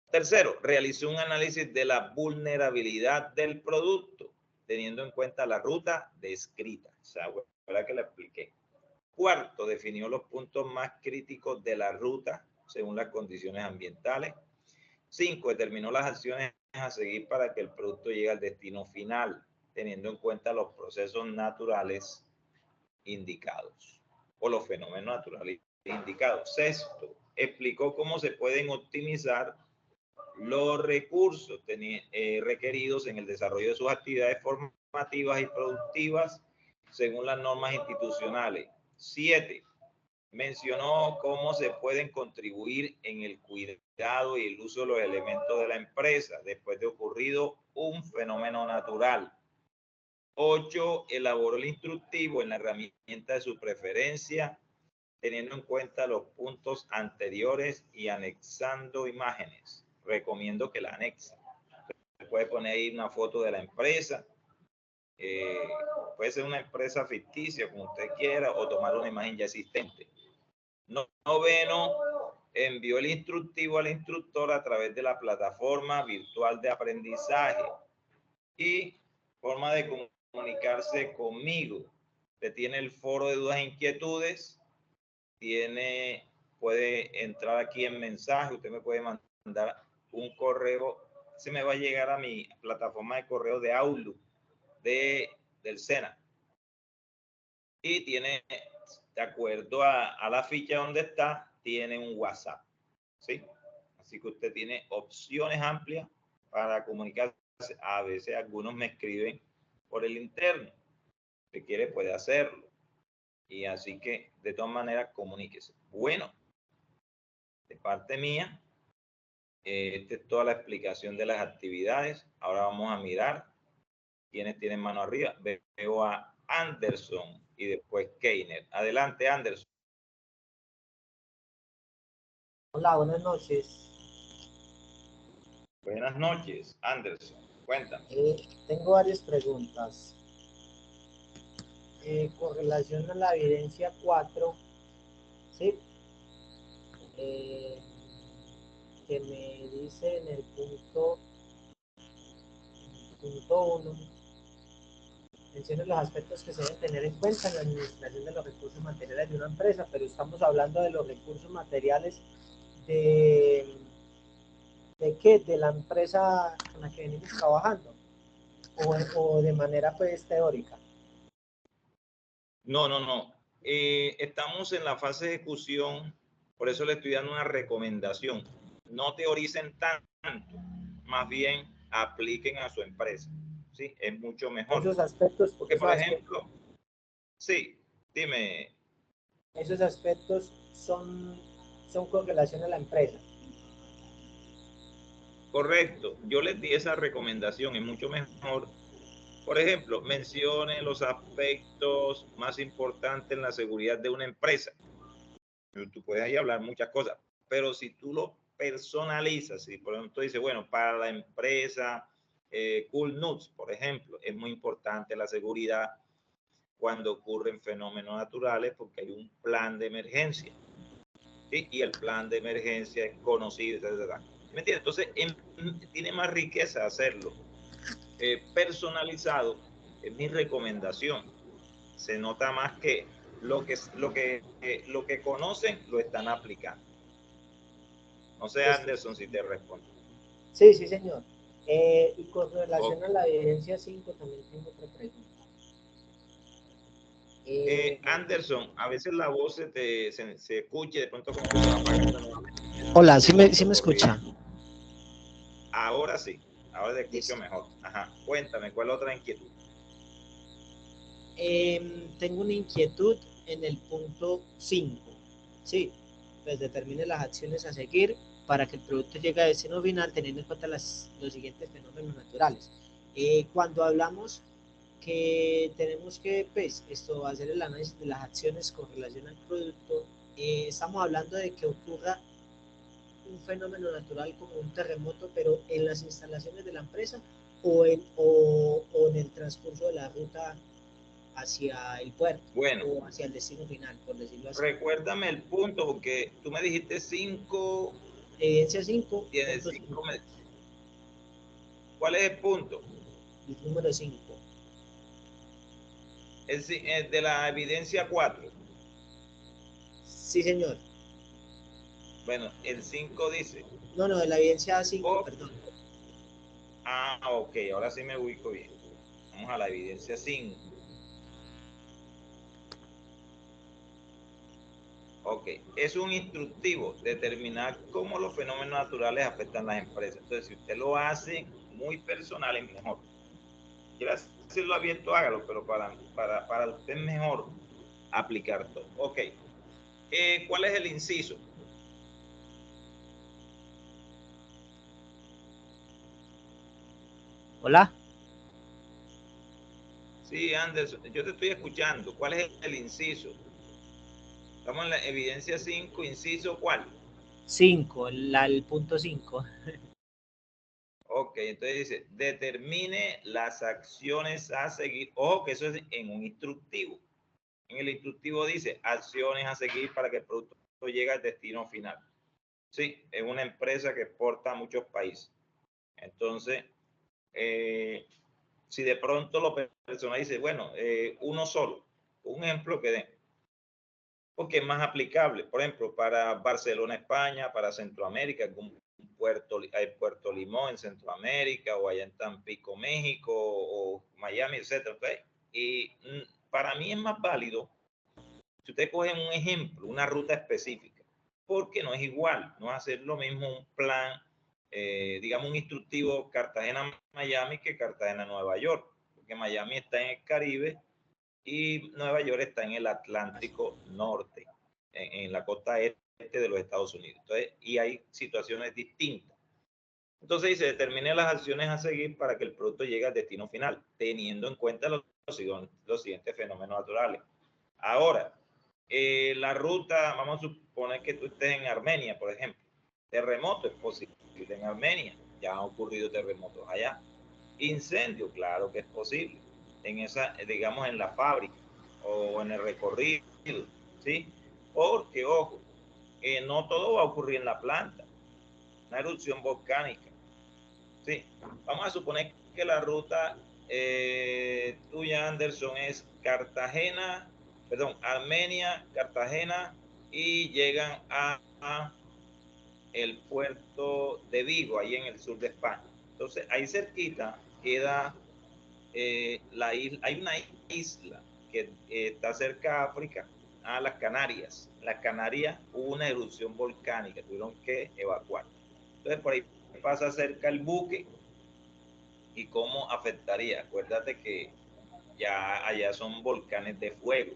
Tercero, realizó un análisis de la vulnerabilidad del producto, teniendo en cuenta la ruta descrita. O sea, ¿verdad que le expliqué? Cuarto, definió los puntos más críticos de la ruta según las condiciones ambientales. 5, determinó las acciones a seguir para que el producto llegue al destino final, teniendo en cuenta los procesos naturales indicados o los fenómenos naturales indicados. Sexto, explicó cómo se pueden optimizar los recursos requeridos en el desarrollo de sus actividades formativas y productivas según las normas institucionales. 7, mencionó cómo se pueden contribuir en el cuidado y el uso de los elementos de la empresa después de ocurrido un fenómeno natural. 8, elaboró el instructivo en la herramienta de su preferencia, teniendo en cuenta los puntos anteriores y anexando imágenes. Recomiendo que la anexe. Se puede poner ahí una foto de la empresa. Puede ser una empresa ficticia, como usted quiera, o tomar una imagen ya existente. Noveno, envió el instructivo al instructor a través de la plataforma virtual de aprendizaje y forma de comunicarse conmigo. Usted tiene el foro de dudas e inquietudes, puede entrar aquí en mensaje, usted me puede mandar un correo, se me va a llegar a mi plataforma de correo de Outlook del SENA. Y tiene, de acuerdo a la ficha donde está, tiene un WhatsApp, ¿sí? Así que usted tiene opciones amplias para comunicarse. A veces algunos me escriben por el interno. Si quiere, puede hacerlo. Y así que, de todas maneras, comuníquese. Bueno, de parte mía, esta es toda la explicación de las actividades. Ahora vamos a mirar quiénes tienen mano arriba. Veo a Anderson y después Keiner. Adelante, Anderson. Hola, buenas noches. Buenas noches, Anderson. Cuéntame. Tengo varias preguntas. Con relación a la evidencia 4, ¿sí? Que me dice en el punto 1, mencione los aspectos que se deben tener en cuenta en la administración de los recursos materiales de una empresa, pero estamos hablando de los recursos materiales ¿de qué? De la empresa con la que venimos trabajando, o de manera pues teórica. No. Estamos en la fase de ejecución, por eso le estoy dando una recomendación. No teoricen tanto, más bien apliquen a su empresa. Sí, es mucho mejor. Esos aspectos, porque, por ejemplo, sí, dime. Esos aspectos son con relación a la empresa. Correcto, yo les di esa recomendación, es mucho mejor. Por ejemplo, mencione los aspectos más importantes en la seguridad de una empresa. Tú puedes ahí hablar muchas cosas, pero si tú lo personalizas, si por ejemplo tú dices, bueno, para la empresa Cool Nuts, por ejemplo, es muy importante la seguridad cuando ocurren fenómenos naturales porque hay un plan de emergencia. ¿Sí? Y el plan de emergencia es conocido, etc. ¿Me entiendes? Entonces, tiene más riqueza hacerlo personalizado. Es mi recomendación. Se nota más que lo que conocen lo están aplicando. No sé, Anderson, si te respondo. Sí, señor. Y con relación a la evidencia 5 también tengo otra pregunta. Anderson, a veces la voz se escucha y de pronto como que se va apagando nuevamente. Hola, ¿sí me escucha? Ahora sí, ahora te escucho mejor. Ajá, cuéntame, ¿cuál otra inquietud? Tengo una inquietud en el punto 5. Sí, pues determine las acciones a seguir para que el producto llegue a destino final teniendo en cuenta los siguientes fenómenos naturales. Cuando hablamos que tenemos que pues, hacer el análisis de las acciones con relación al producto, estamos hablando de que ocurra un fenómeno natural como un terremoto, pero en las instalaciones de la empresa o en el transcurso de la ruta hacia el puerto, bueno, o hacia el destino final, por decirlo así. Recuérdame el punto, porque tú me dijiste 5. Evidencia 5. Tienes 5. ¿Cuál es el punto? El número 5. Es de la evidencia 4. Sí, señor. Bueno, el 5 dice. No, de la evidencia 5, perdón. Ok, ahora sí me ubico bien. Vamos a la evidencia 5. Ok, es un instructivo determinar cómo los fenómenos naturales afectan las empresas. Entonces, si usted lo hace muy personal, es mejor. Quiere hacerlo abierto, hágalo, pero para usted es mejor aplicar todo. Ok, ¿cuál es el inciso? Hola. Sí, Anderson, yo te estoy escuchando. ¿Cuál es el inciso? Estamos en la evidencia 5, inciso ¿cuál? 5, el punto 5. Ok, entonces dice, determine las acciones a seguir. Ojo que eso es en un instructivo. En el instructivo dice, acciones a seguir para que el producto llegue al destino final. Sí, es una empresa que exporta a muchos países. Entonces, si de pronto lo personaliza, bueno, uno solo, un ejemplo que den, porque es más aplicable. Por ejemplo, para Barcelona, España, para Centroamérica, algún hay Puerto Limón en Centroamérica, o allá en Tampico, México, o Miami, etc. ¿Okay? Y para mí es más válido si ustedes cogen un ejemplo, una ruta específica, porque no es igual, no va a ser lo mismo un plan, digamos un instructivo Cartagena-Miami que Cartagena-Nueva York, porque Miami está en el Caribe y Nueva York está en el Atlántico Norte, en la costa este de los Estados Unidos. Entonces, y hay situaciones distintas. Entonces dice, determine las acciones a seguir para que el producto llegue al destino final, teniendo en cuenta los siguientes fenómenos naturales. Ahora, la ruta, vamos a suponer que tú estés en Armenia, por ejemplo. Terremoto es posible en Armenia, ya han ocurrido terremotos allá. Incendio, claro que es posible, en esa, digamos, en la fábrica o en el recorrido, ¿sí? Porque, ojo, no todo va a ocurrir en la planta, una erupción volcánica, ¿sí? Vamos a suponer que la ruta tuya, Anderson, es Cartagena, perdón, Armenia, Cartagena, y llegan a el puerto de Vigo, ahí en el sur de España. Entonces, ahí cerquita queda la isla, hay una isla que está cerca de África, a las Canarias. En las Canarias hubo una erupción volcánica, tuvieron que evacuar. Entonces, por ahí pasa cerca el buque. ¿Y cómo afectaría? Acuérdate que ya allá son volcanes de fuego.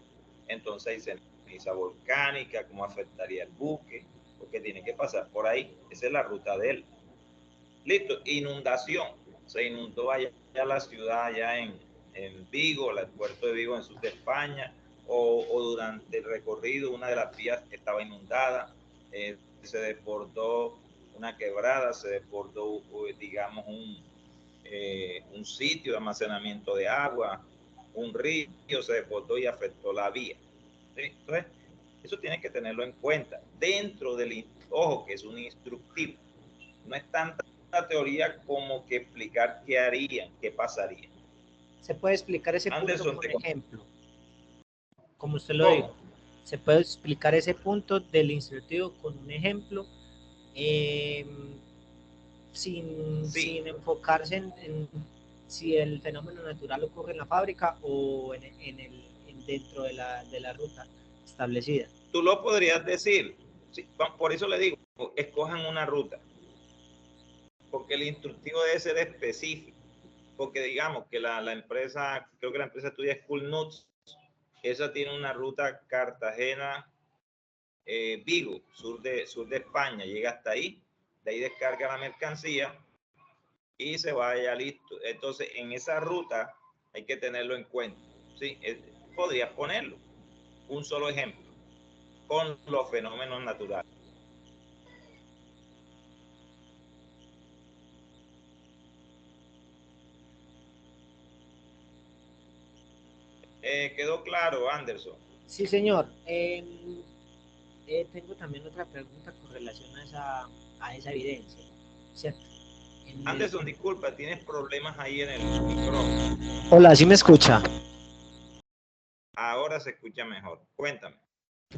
Entonces hay ceniza volcánica, ¿cómo afectaría el buque? Porque tiene que pasar por ahí. Esa es la ruta de él. Listo, inundación. Se inundó allá la ciudad, allá en Vigo, el puerto de Vigo en sur de España, o durante el recorrido una de las vías estaba inundada, se desbordó una quebrada, se desbordó, digamos, un sitio de almacenamiento de agua, un río se desbordó y afectó la vía. ¿Sí? Entonces, eso tiene que tenerlo en cuenta. Dentro del, ojo, que es un instructivo, no es tanta teoría como que explicar qué harían, qué pasaría. Se puede explicar ese Anderson, punto con ejemplo, como usted lo ¿cómo? dijo. Se puede explicar ese punto del instructivo con un ejemplo, sin enfocarse en si el fenómeno natural ocurre en la fábrica o dentro de la ruta establecida. Tú lo podrías decir, sí, por eso le digo, escojan una ruta, porque el instructivo debe ser específico, porque digamos que la empresa, creo que la empresa tuya es Cool Nuts, esa tiene una ruta Cartagena, Vigo, sur de España, llega hasta ahí, de ahí descarga la mercancía y se vaya, listo. Entonces, en esa ruta hay que tenerlo en cuenta. ¿Sí? Podrías ponerlo, un solo ejemplo, con los fenómenos naturales. ¿Quedó claro, Anderson? Sí, señor. Tengo también otra pregunta con relación a esa evidencia, ¿cierto? Anderson, disculpa, tienes problemas ahí en el micrófono. Hola, ¿sí me escucha? Ahora se escucha mejor. Cuéntame.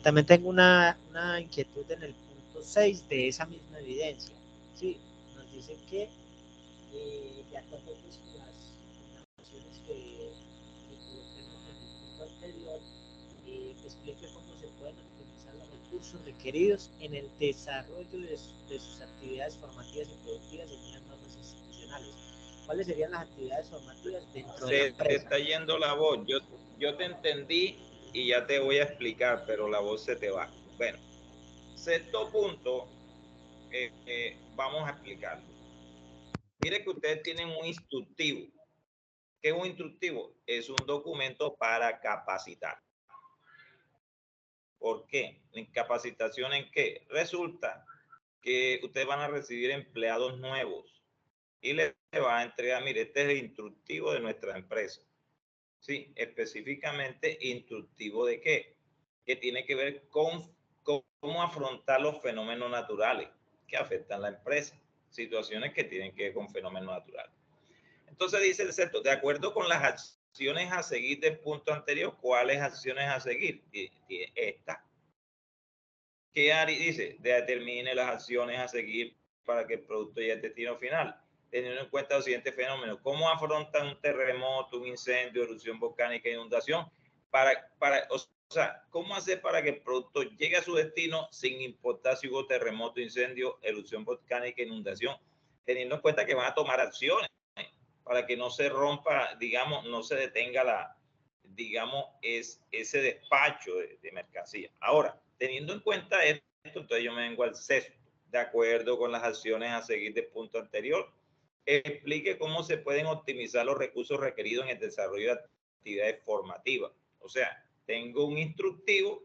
También tengo una inquietud en el punto 6 de esa misma evidencia. Sí, nos dice que de acuerdo pues, con las nociones que coloquemos en el punto anterior, explique cómo se pueden optimizar los recursos requeridos en el desarrollo de sus actividades formativas y productivas según las normas institucionales. ¿Cuáles serían las actividades formativas dentro de la empresa? Se te está yendo la voz. Yo te entendí y ya te voy a explicar, pero la voz se te va. Bueno, sexto punto, vamos a explicarlo. Mire que ustedes tienen un instructivo. ¿Qué es un instructivo? Es un documento para capacitar. ¿Por qué? ¿En capacitación en qué? Resulta que ustedes van a recibir empleados nuevos y les va a entregar, mire, este es el instructivo de nuestra empresa. Sí, específicamente instructivo de qué? Que tiene que ver con cómo afrontar los fenómenos naturales que afectan la empresa, situaciones que tienen que ver con fenómenos naturales. Entonces dice el sexto, de acuerdo con las acciones a seguir del punto anterior, ¿cuáles acciones a seguir? Esta. ¿Qué haría? Dice, determine las acciones a seguir para que el producto llegue al destino final, teniendo en cuenta los siguientes fenómenos. ¿Cómo afrontan un terremoto, un incendio, erupción volcánica, inundación? O sea, ¿cómo hacer para que el producto llegue a su destino sin importar si hubo terremoto, incendio, erupción volcánica, inundación? Teniendo en cuenta que van a tomar acciones para que no se rompa, digamos, no se detenga digamos, ese despacho de mercancía. Ahora, teniendo en cuenta esto, entonces yo me vengo al sexto, de acuerdo con las acciones a seguir del punto anterior. Explique cómo se pueden optimizar los recursos requeridos en el desarrollo de actividades formativas. O sea, tengo un instructivo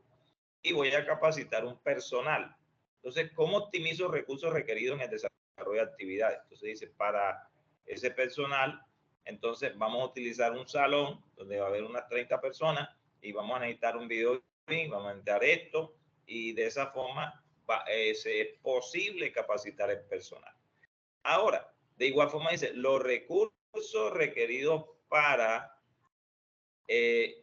y voy a capacitar un personal. Entonces, ¿cómo optimizo los recursos requeridos en el desarrollo de actividades? Entonces dice, para ese personal, entonces vamos a utilizar un salón donde va a haber unas 30 personas y vamos a necesitar un video, vamos a necesitar esto y de esa forma es posible capacitar el personal. Ahora, de igual forma dice, los recursos requeridos para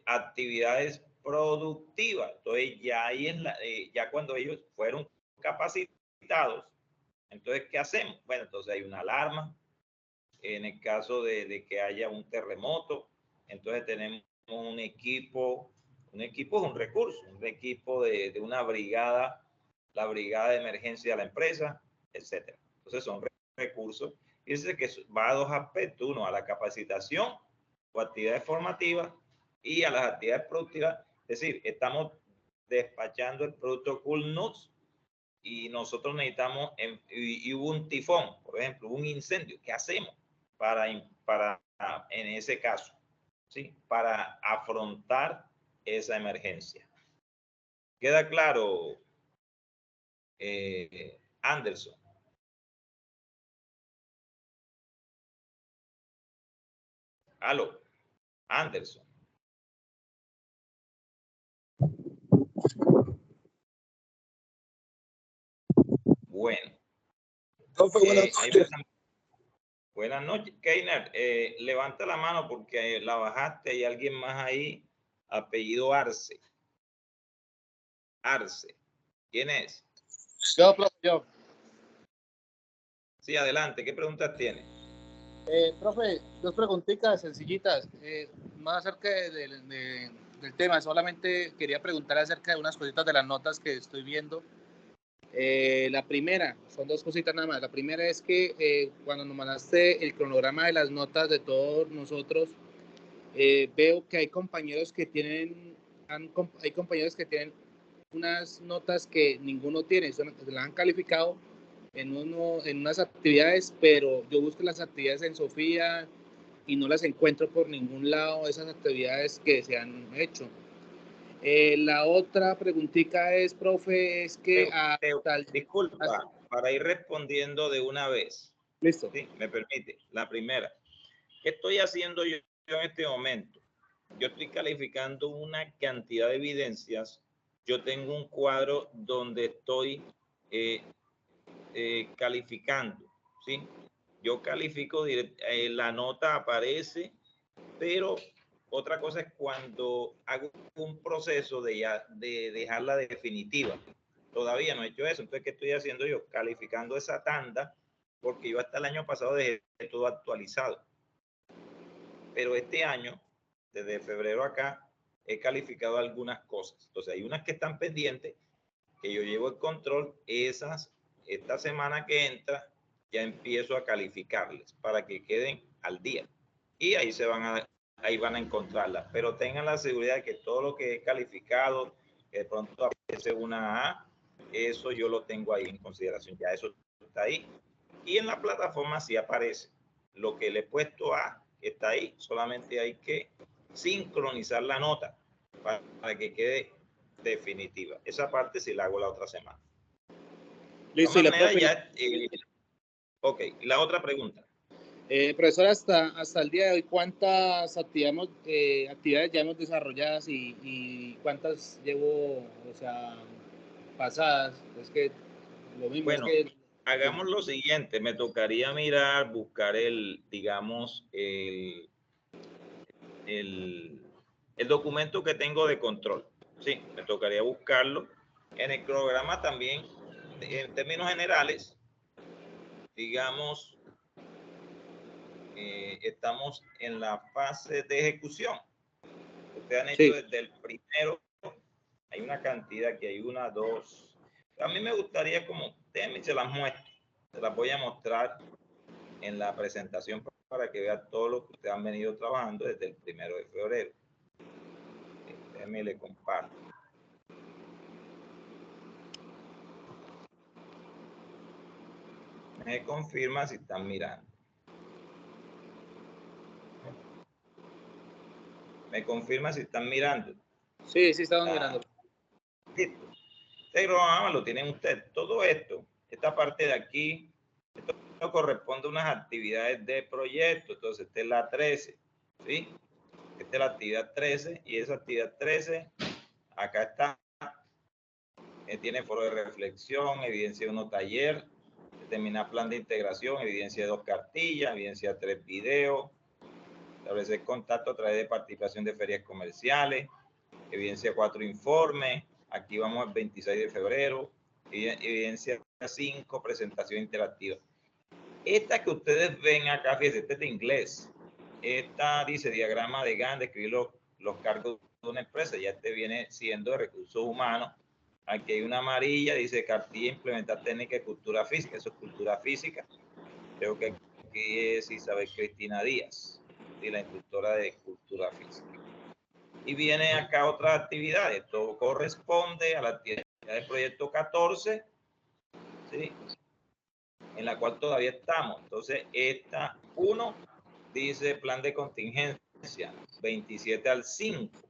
actividades productivas. Entonces ya ahí ya cuando ellos fueron capacitados, entonces ¿qué hacemos? Bueno, entonces hay una alarma. En el caso de que haya un terremoto, entonces tenemos un equipo es un recurso, un equipo de una brigada, la brigada de emergencia de la empresa, etcétera. Entonces son recursos. Fíjense que va a dos aspectos: uno, a la capacitación o actividades formativas, y a las actividades productivas. Es decir, estamos despachando el producto Cool Nuts y nosotros necesitamos, y hubo un tifón, por ejemplo, un incendio. ¿Qué hacemos para en ese caso, ¿sí? Para afrontar esa emergencia? ¿Queda claro, Anderson? Aló, Anderson. Bueno. Buenas noches, Keiner. Levanta la mano porque la bajaste. Hay alguien más ahí, apellido Arce. Arce. ¿Quién es? Yo, profe, yo. Sí, adelante. ¿Qué preguntas tiene? Profe, dos preguntitas sencillitas. Más acerca del tema. Solamente quería preguntar acerca de unas cositas de las notas que estoy viendo. La primera, son dos cositas nada más. La primera es que cuando nos mandaste el cronograma de las notas de todos nosotros, veo que hay compañeros que tienen unas notas que ninguno tiene, las han calificado en unas actividades, pero yo busco las actividades en Sofía y no las encuentro por ningún lado, esas actividades que se han hecho. La otra preguntita es, profe, es que... Disculpa, para ir respondiendo de una vez. Listo. Sí, me permite. La primera. ¿Qué estoy haciendo yo en este momento? Yo estoy calificando una cantidad de evidencias. Yo tengo un cuadro donde estoy calificando, ¿sí? Yo califico, la nota aparece, pero otra cosa es cuando hago un proceso de dejarla definitiva. Todavía no he hecho eso. Entonces, ¿qué estoy haciendo yo? Calificando esa tanda, porque yo hasta el año pasado dejé todo actualizado. Pero este año, desde febrero acá, he calificado algunas cosas. Entonces, hay unas que están pendientes, que yo llevo el control. Esas, esta semana que entra, ya empiezo a calificarles para que queden al día. Y ahí ahí van a encontrarlas. Pero tengan la seguridad de que todo lo que he calificado, que de pronto aparece una A, eso yo lo tengo ahí en consideración. Ya eso está ahí. Y en la plataforma sí aparece. Lo que le he puesto A está ahí. Solamente hay que sincronizar la nota para que quede definitiva. Esa parte sí la hago la otra semana. Listo. Ok, la otra pregunta. Profesor, hasta el día de hoy, ¿cuántas actividades ya hemos desarrolladas y cuántas llevo, o sea, pasadas? Es que lo mismo. Bueno, es que hagamos lo siguiente. Me tocaría mirar, buscar digamos, el documento que tengo de control. Sí, me tocaría buscarlo. En el programa también, en términos generales, digamos, estamos en la fase de ejecución. Ustedes han hecho desde el primero. Hay una cantidad que hay 1, 2. A mí me gustaría déjenme, se las muestro. Se las voy a mostrar en la presentación para que vean todo lo que ustedes han venido trabajando desde el 1 de febrero. Déjenme le comparto. Me confirma si están mirando. Me confirma si están mirando. Sí, sí estamos mirando. Listo. Este programa lo tienen ustedes. Todo esto, esta parte de aquí, esto corresponde a unas actividades de proyecto. Entonces, esta es la 13, ¿sí? Esta es la actividad 13 y esa actividad 13, acá está. Tiene foro de reflexión, evidencia de 1 taller, determinar plan de integración, evidencia de 2 cartillas, evidencia de 3 videos, Establecer contacto a través de participación de ferias comerciales. Evidencia 4, informe. Aquí vamos al 26 de febrero. Evidencia 5, presentación interactiva. Esta que ustedes ven acá, fíjense, este es de inglés. Esta dice diagrama de Gantt, describir los cargos de una empresa. Ya este viene siendo de recursos humanos. Aquí hay una amarilla, dice cartilla, implementar técnica de cultura física. Eso es cultura física. Creo que aquí es Isabel Cristina Díaz, y la instructora de cultura física. Y viene acá otras actividades. Todo corresponde a la actividad del proyecto 14, ¿sí? En la cual todavía estamos. Entonces, esta 1 dice plan de contingencia, 27 al 5.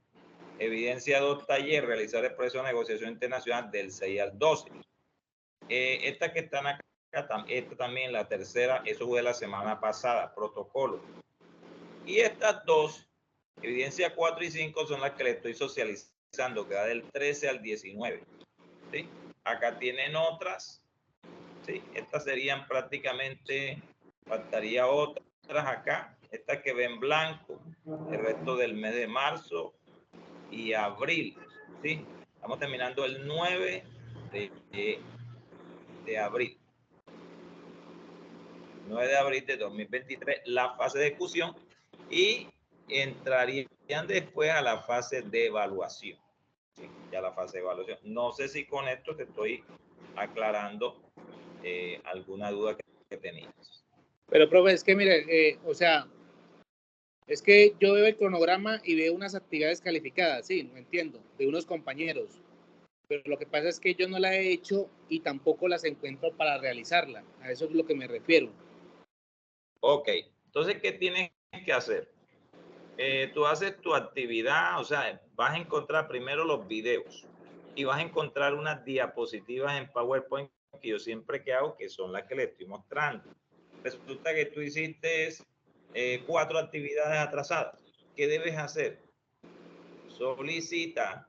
Evidencia 2, taller, realizar el proceso de negociación internacional del 6 al 12. Esta que están acá, esta también, la tercera, eso fue la semana pasada, protocolo. Y estas dos, evidencia 4 y 5, son las que le estoy socializando, que va del 13 al 19. ¿Sí? Acá tienen otras. ¿Sí? Estas serían prácticamente, faltaría otras acá, estas que ven blanco, el resto del mes de marzo y abril, ¿sí? Estamos terminando el 9 de abril. 9 de abril de 2023, la fase de ejecución, y entrarían después a la fase de evaluación. ¿Sí? Ya la fase de evaluación. No sé si con esto te estoy aclarando alguna duda que tenías. Pero, profe, es que mire, o sea, es que yo veo el cronograma y veo unas actividades calificadas, sí, no entiendo, de unos compañeros. Pero lo que pasa es que yo no la he hecho y tampoco las encuentro para realizarla. A eso es lo que me refiero. Ok, entonces, ¿qué tienes que hacer? Tú haces tu actividad, o sea, vas a encontrar primero los videos y vas a encontrar unas diapositivas en PowerPoint que yo siempre que hago, que son las que le estoy mostrando. Resulta que tú hiciste 4 actividades atrasadas. ¿Qué debes hacer? Solicita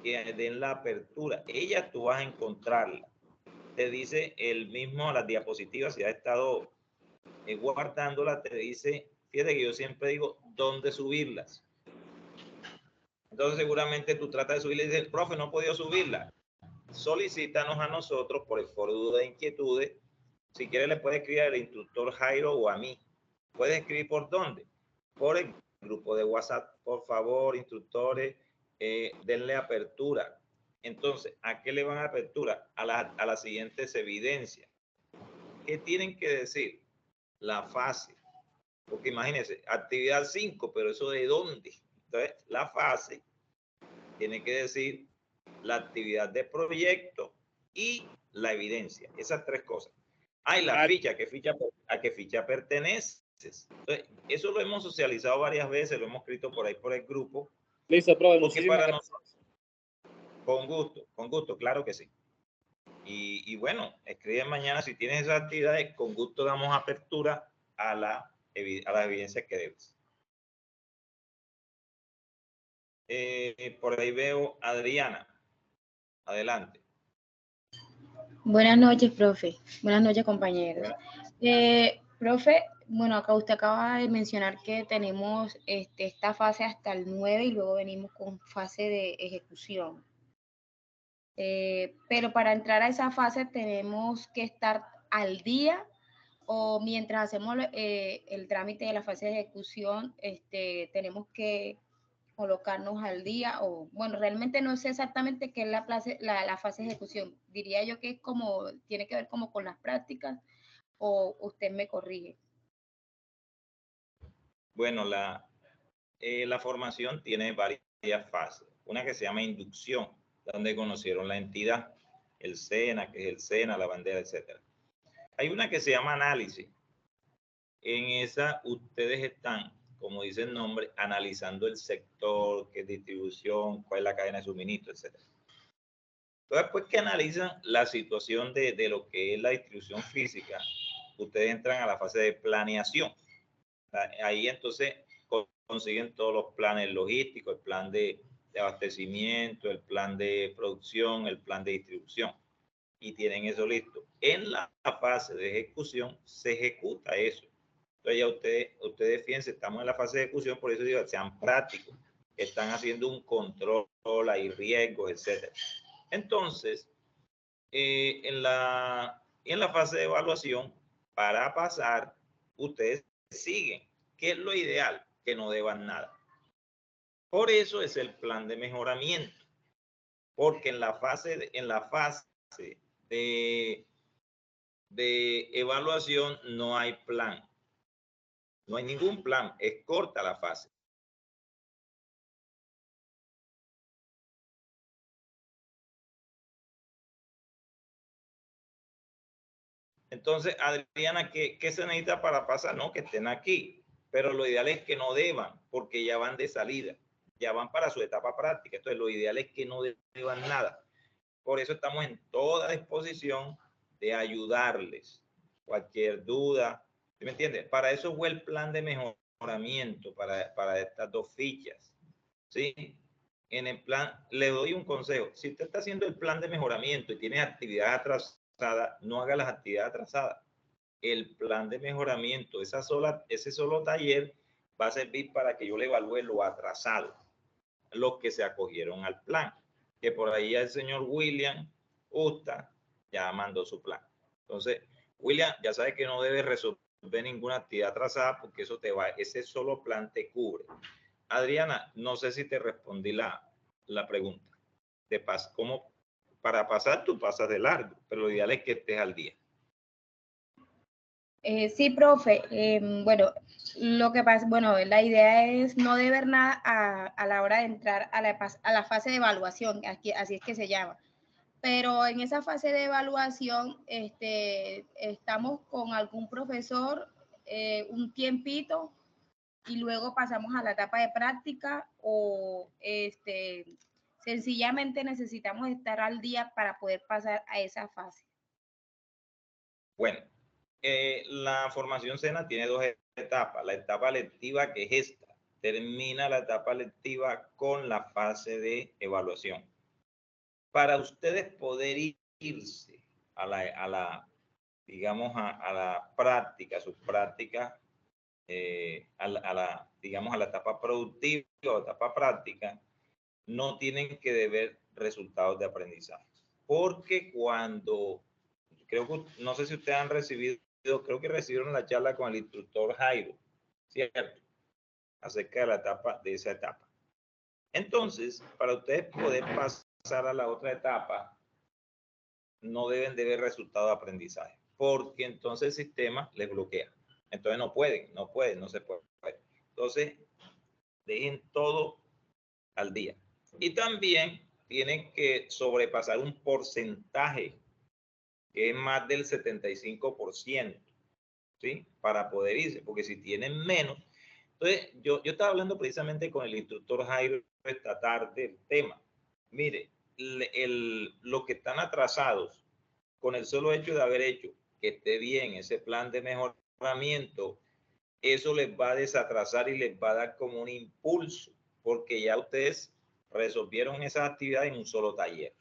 que den la apertura. Ella tú vas a encontrarla. Te dice el mismo, las diapositivas, si has estado guardándolas, te dice, fíjate que yo siempre digo dónde subirlas. Entonces seguramente tú tratas de subirla y dices, profe, no he podido subirla. Solicítanos a nosotros por el foro de dudas e inquietudes. Si quieres le puedes escribir al instructor Jairo o a mí. Puedes escribir por dónde. Por el grupo de WhatsApp, por favor, instructores, denle apertura. Entonces, ¿a qué le van a apertura? A las siguientes evidencias. ¿Qué tienen que decir? La fase. Porque imagínense, actividad 5, pero eso de dónde. Entonces, la fase tiene que decir la actividad de proyecto y la evidencia. Esas 3 cosas. Hay la ficha, ¿a qué ficha perteneces? Entonces, eso lo hemos socializado varias veces, lo hemos escrito por ahí por el grupo. Listo, profe, porque para gracias. nosotros, con gusto, claro que sí. Y bueno, escribe mañana si tienes esas actividades, con gusto damos apertura a las evidencias que debes. Por ahí veo a Adriana. Adelante. Buenas noches, profe. Buenas noches, compañeros. Profe, bueno, acá usted acaba de mencionar que tenemos esta fase hasta el 9 y luego venimos con fase de ejecución. Pero para entrar a esa fase tenemos que estar al día o mientras hacemos el trámite de la fase de ejecución, tenemos que colocarnos al día o, bueno, realmente no sé exactamente qué es la fase de ejecución. Diría yo que es como, tiene que ver como con las prácticas o usted me corrige. Bueno, la formación tiene varias fases. Una que se llama inducción, donde conocieron la entidad, el SENA, que es el SENA, la bandera, etc. Hay una que se llama análisis. En esa ustedes están, como dice el nombre, analizando el sector, qué distribución, cuál es la cadena de suministro, etc. Entonces, después que analizan la situación de lo que es la distribución física, ustedes entran a la fase de planeación. Ahí entonces consiguen todos los planes logísticos, el plan de abastecimiento, el plan de producción, el plan de distribución, y tienen eso listo. En la fase de ejecución se ejecuta eso. Entonces ya ustedes fíjense, estamos en la fase de ejecución, por eso digo, sean prácticos, están haciendo un control, hay riesgos, etc. Entonces, en la fase de evaluación, para pasar, ustedes siguen. ¿Qué es lo ideal? Que no deban nada. Por eso es el plan de mejoramiento. Porque en la fase de evaluación no hay plan. No hay ningún plan. Es corta la fase. Entonces, Adriana, ¿qué se necesita para pasar? No, que estén aquí. Pero lo ideal es que no deban, porque ya van de salida. Ya van para su etapa práctica. Entonces, lo ideal es que no deban nada. Por eso estamos en toda disposición de ayudarles. Cualquier duda, ¿sí me entiende? Para eso fue el plan de mejoramiento, para estas dos fichas. ¿Sí? En el plan, le doy un consejo. Si usted está haciendo el plan de mejoramiento y tiene actividad atrasada, no haga las actividades atrasadas. El plan de mejoramiento, ese solo taller va a servir para que yo le evalúe lo atrasado, los que se acogieron al plan. Que por ahí el señor William Usta ya mandó su plan. Entonces, William, ya sabe que no debe resolver ninguna actividad atrasada porque eso ese solo plan te cubre. Adriana, no sé si te respondí la pregunta. ¿Cómo? Para pasar, tú pasas de largo, pero lo ideal es que estés al día. Sí, profe. Bueno, lo que pasa, bueno, la idea es no deber nada a la hora de entrar a la fase de evaluación, así es que se llama. Pero en esa fase de evaluación, estamos con algún profesor un tiempito y luego pasamos a la etapa de práctica o sencillamente necesitamos estar al día para poder pasar a esa fase. Bueno, la formación SENA tiene dos etapas. La etapa lectiva, que es esta, termina la etapa lectiva con la fase de evaluación. Para ustedes poder irse a la digamos, a la práctica, sus prácticas, digamos, a la etapa productiva o etapa práctica, no tienen que deber resultados de aprendizaje. Porque no sé si ustedes han recibido, creo que recibieron la charla con el instructor Jairo, ¿cierto? Acerca de esa etapa. Entonces, para ustedes poder pasar a la otra etapa, no deben de ver resultados de aprendizaje, porque entonces el sistema les bloquea. Entonces no se puede. Entonces, dejen todo al día. Y también tienen que sobrepasar un porcentaje que es más del 75%, ¿sí? Para poder irse, porque si tienen menos. Entonces, yo estaba hablando precisamente con el instructor Jairo esta tarde del tema. Mire, los que están atrasados, con el solo hecho de haber hecho que esté bien ese plan de mejoramiento, eso les va a desatrasar y les va a dar como un impulso, porque ya ustedes resolvieron esas actividades en un solo taller.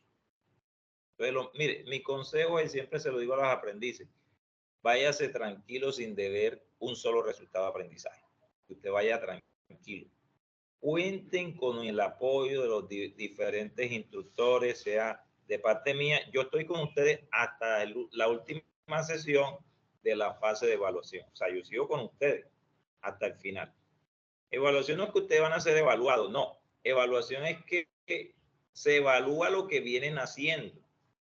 Entonces, mire, mi consejo es, siempre se lo digo a los aprendices, váyase tranquilo sin deber un solo resultado de aprendizaje. Que usted vaya tranquilo. Cuenten con el apoyo de los diferentes instructores, sea de parte mía. Yo estoy con ustedes hasta la última sesión de la fase de evaluación. O sea, yo sigo con ustedes hasta el final. Evaluación no es que ustedes van a ser evaluados, no. Evaluación es que se evalúa lo que vienen haciendo.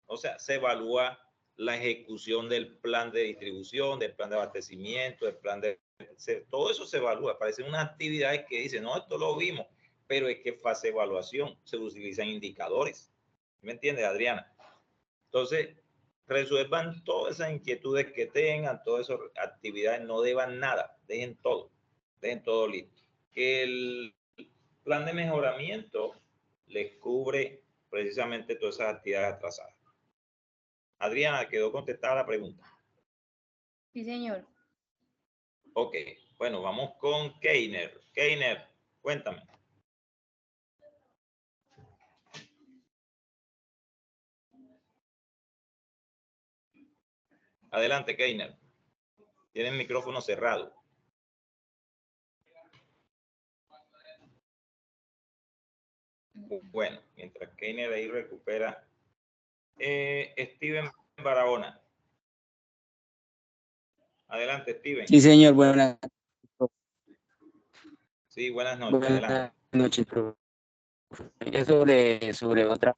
O sea, se evalúa la ejecución del plan de distribución, del plan de abastecimiento, del plan de... Todo eso se evalúa. Parecen unas actividades que dicen, no, esto lo vimos, pero es que fase de evaluación se utilizan indicadores. ¿Me entiendes, Adriana? Entonces, resuelvan todas esas inquietudes que tengan, todas esas actividades, no deban nada, dejen todo listo. Que el plan de mejoramiento les cubre precisamente todas esas actividades atrasadas. Adriana, ¿quedó contestada la pregunta? Sí, señor. Ok, bueno, vamos con Keiner. Keiner, cuéntame. Adelante, Keiner. Tiene el micrófono cerrado. Bueno, mientras Keiner ahí recupera. Steven Barahona. Adelante, Steven. Sí, señor, buenas Sí, buenas noches, adelante. noches, profe. Es sobre otra,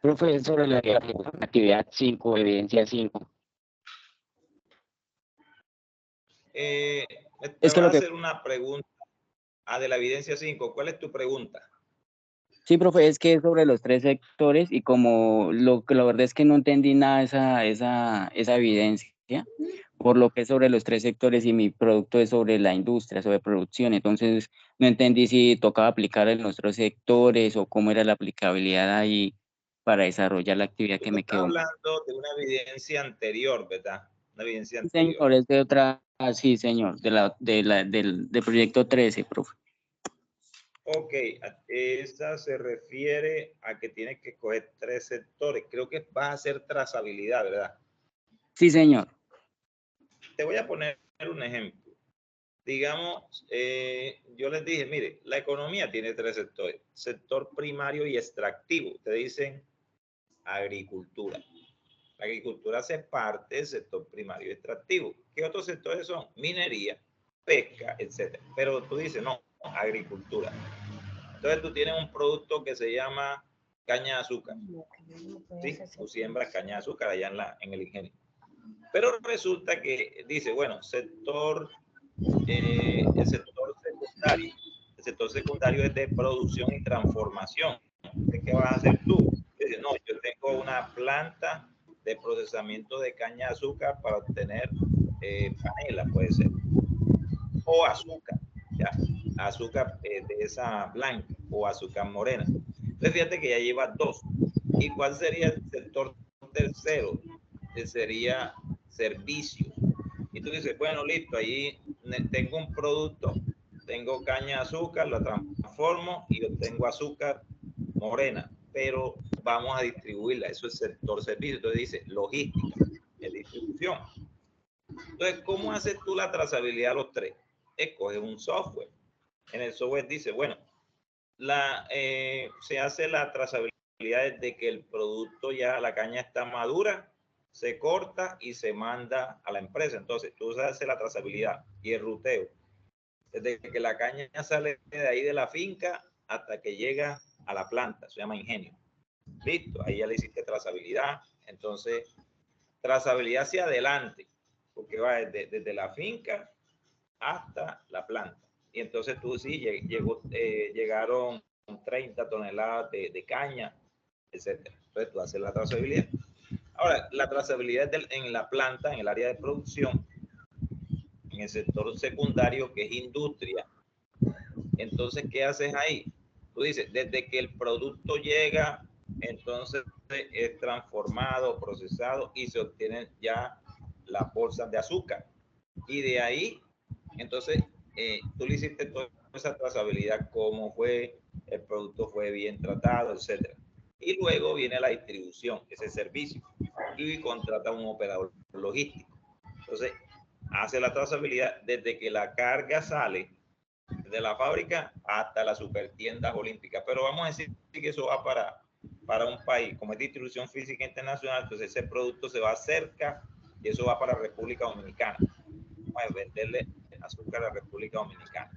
profe, es sobre la actividad 5, evidencia 5. Te Es que voy a lo que, hacer una pregunta de la evidencia 5. ¿Cuál es tu pregunta? sí, profe, es que es sobre los 3 sectores y como la verdad es que no entendí nada esa evidencia, por lo que es sobre los 3 sectores y mi producto es sobre la industria, sobre producción, entonces no entendí si tocaba aplicar en los 3 sectores o cómo era la aplicabilidad ahí para desarrollar la actividad Tú que me me estás quedó. hablando de una evidencia anterior, ¿verdad? Una evidencia Sí, anterior. señor, es de otra, sí, señor, del proyecto 13, profe. Ok, esa se refiere a que tienes que escoger 3 sectores. Creo que vas a hacer trazabilidad, ¿verdad? Sí, señor. Te voy a poner un ejemplo. Digamos, yo les dije, mire, la economía tiene 3 sectores. Sector primario y extractivo. Te dicen agricultura. La agricultura hace parte del sector primario y extractivo. ¿Qué otros sectores son? Minería, pesca, etc. Pero tú dices, no, agricultura. Entonces tú tienes un producto que se llama caña de azúcar. ¿Sí? Tú siembras caña de azúcar allá en el ingenio. Pero resulta que dice, bueno, el sector secundario. El sector secundario es de producción y transformación. ¿Qué vas a hacer tú? Dice, no, yo tengo una planta de procesamiento de caña de azúcar para obtener panela, puede ser, o azúcar, ¿ya? Azúcar de esa blanca o azúcar morena. Entonces fíjate que ya lleva 2. ¿Y cuál sería el sector tercero? Sería servicio. Y tú dices, bueno, listo, ahí tengo un producto, tengo caña de azúcar, la transformo y obtengo azúcar morena, pero vamos a distribuirla, eso es sector servicio. Entonces dice, logística, es distribución. Entonces, ¿cómo haces tú la trazabilidad a los 3? Escoges un software. En el software dice, bueno, se hace la trazabilidad desde que el producto ya, la caña está madura, se corta y se manda a la empresa. Entonces, tú haces la trazabilidad y el ruteo. Desde que la caña sale de ahí de la finca hasta que llega a la planta, se llama ingenio. Listo, ahí ya le hiciste trazabilidad. Entonces, trazabilidad hacia adelante, porque va desde la finca hasta la planta. Y entonces tú sí, llegaron 30 toneladas de caña, etc. Entonces tú haces la trazabilidad. Ahora, la trazabilidad en la planta, en el área de producción, en el sector secundario, que es industria. Entonces, ¿qué haces ahí? Tú dices, desde que el producto llega, entonces es transformado, procesado y se obtienen ya las bolsas de azúcar. Y de ahí, entonces, tú le hiciste toda esa trazabilidad, cómo fue, el producto fue bien tratado, etcétera. Y luego viene la distribución, ese servicio, y contrata un operador logístico. Entonces, hace la trazabilidad desde que la carga sale de la fábrica hasta las supertiendas olímpicas. Pero vamos a decir que eso va para un país, como es distribución física internacional, entonces ese producto se va cerca y eso va para República Dominicana. Vamos a venderle azúcar a la República Dominicana.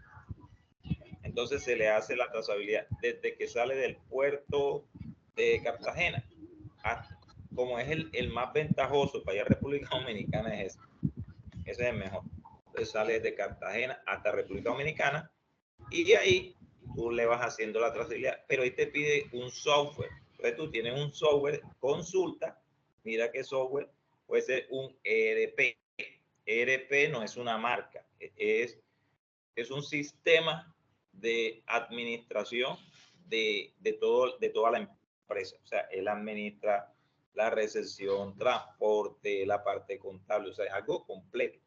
Entonces se le hace la trazabilidad desde que sale del puerto de Cartagena. Como es el más ventajoso para ir a República Dominicana, es ese. Ese es el mejor. Entonces sale de Cartagena hasta República Dominicana y ahí tú le vas haciendo la trazabilidad, pero ahí te pide un software. Entonces tú tienes un software, consulta, mira qué software, puede ser un ERP. ERP no es una marca, es un sistema de administración de toda la empresa. O sea, él administra la recepción, transporte, la parte contable, o sea, es algo completo.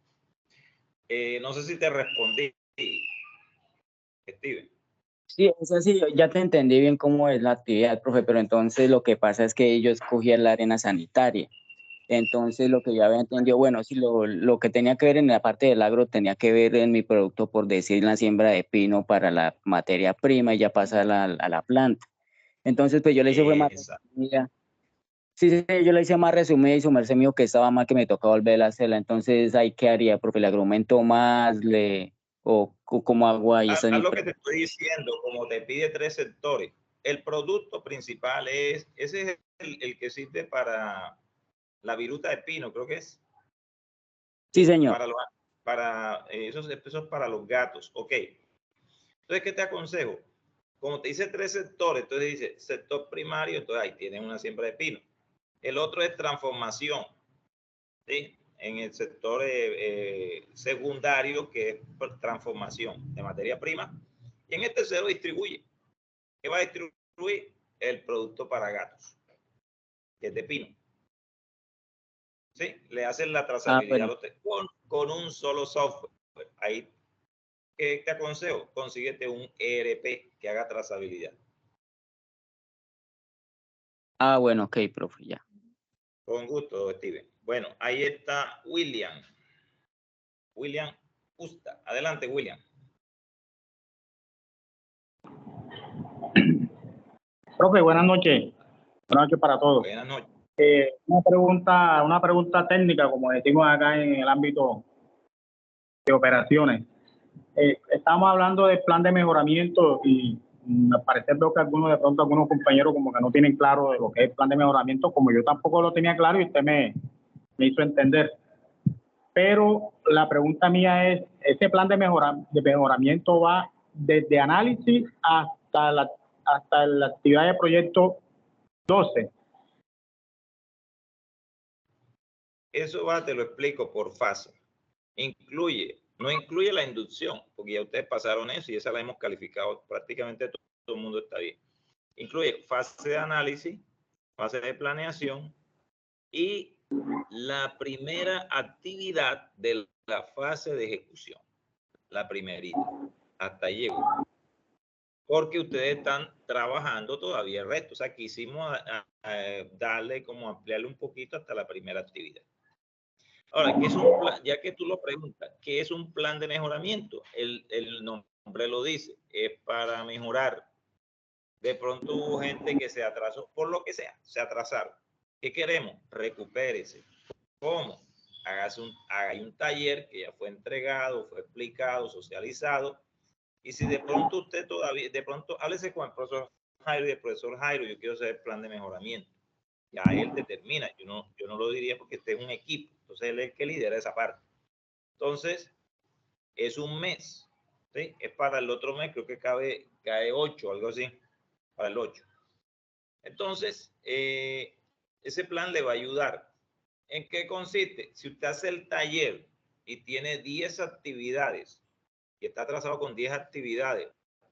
No sé si te respondí, Steven. Sí, es así, ya te entendí bien cómo es la actividad, profe, pero entonces lo que pasa es que yo escogí la arena sanitaria. Entonces, lo que yo había entendido, bueno, sí, lo que tenía que ver en la parte del agro tenía que ver en mi producto, por decir, la siembra de pino para la materia prima y ya pasa a la planta. Entonces, pues yo le hice fue más Esa. resumida. Sí, sí, yo le hice más resumida y su merced mío que estaba mal, que me tocaba volver a hacerla. Entonces, ¿ahí qué haría, profe? ¿Le argumento más? ¿O cómo hago ahí? Esa es Haz mi lo que pregunta. te estoy diciendo, como te pide 3 sectores. El producto principal ese es el que sirve para la viruta de pino, creo que es. Sí, señor. Eso es para los gatos. Ok. Entonces, ¿qué te aconsejo? Como te dice 3 sectores, entonces dice sector primario, entonces ahí tienes una siembra de pino. El otro es transformación, ¿sí? En el sector secundario, que es transformación de materia prima. Y en el tercero distribuye. ¿Qué va a distribuir? El producto para gatos, que es de pino. ¿Sí? Le hacen la trazabilidad Bueno. con un solo software. Ahí, ¿qué te aconsejo? Consíguete un ERP que haga trazabilidad. Bueno, ok, profe, ya. Con gusto, Steven. Bueno, ahí está William. William Usta. Adelante, William. Profe, buenas noches. Buenas noches para todos. Buenas noches. Una pregunta técnica, como decimos acá en el ámbito de operaciones. Estamos hablando del plan de mejoramiento y al parecer veo que algunos compañeros como que no tienen claro de lo que es el plan de mejoramiento, como yo tampoco lo tenía claro y usted me hizo entender. Pero la pregunta mía es, ¿ese plan de mejoramiento va desde análisis hasta la actividad de proyecto 12? Eso te lo explico por fase. No incluye la inducción, porque ya ustedes pasaron eso y esa la hemos calificado. Prácticamente todo el mundo está bien. Incluye fase de análisis, fase de planeación y la primera actividad de la fase de ejecución. La primerita. Hasta ahí llegó. Porque ustedes están trabajando todavía el resto. O sea, quisimos darle como ampliarle un poquito hasta la primera actividad. Ahora, ¿qué es un plan? Ya que tú lo preguntas, ¿qué es un plan de mejoramiento? El nombre lo dice, es para mejorar. De pronto hubo gente que se atrasó, por lo que sea, se atrasaron. ¿Qué queremos? Recupérese. ¿Cómo? Haga un taller que ya fue entregado, fue explicado, socializado. Y si de pronto usted todavía, de pronto, háblese con el profesor Jairo y el profesor Jairo, yo quiero saber el plan de mejoramiento. Ya él determina, yo no lo diría porque este es un equipo, entonces él es el que lidera esa parte. Entonces, es un mes, ¿sí? Es para el otro mes, creo que cae 8, algo así, para el 8. Entonces, ese plan le va a ayudar. ¿En qué consiste? Si usted hace el taller y tiene 10 actividades y está atrasado con 10 actividades,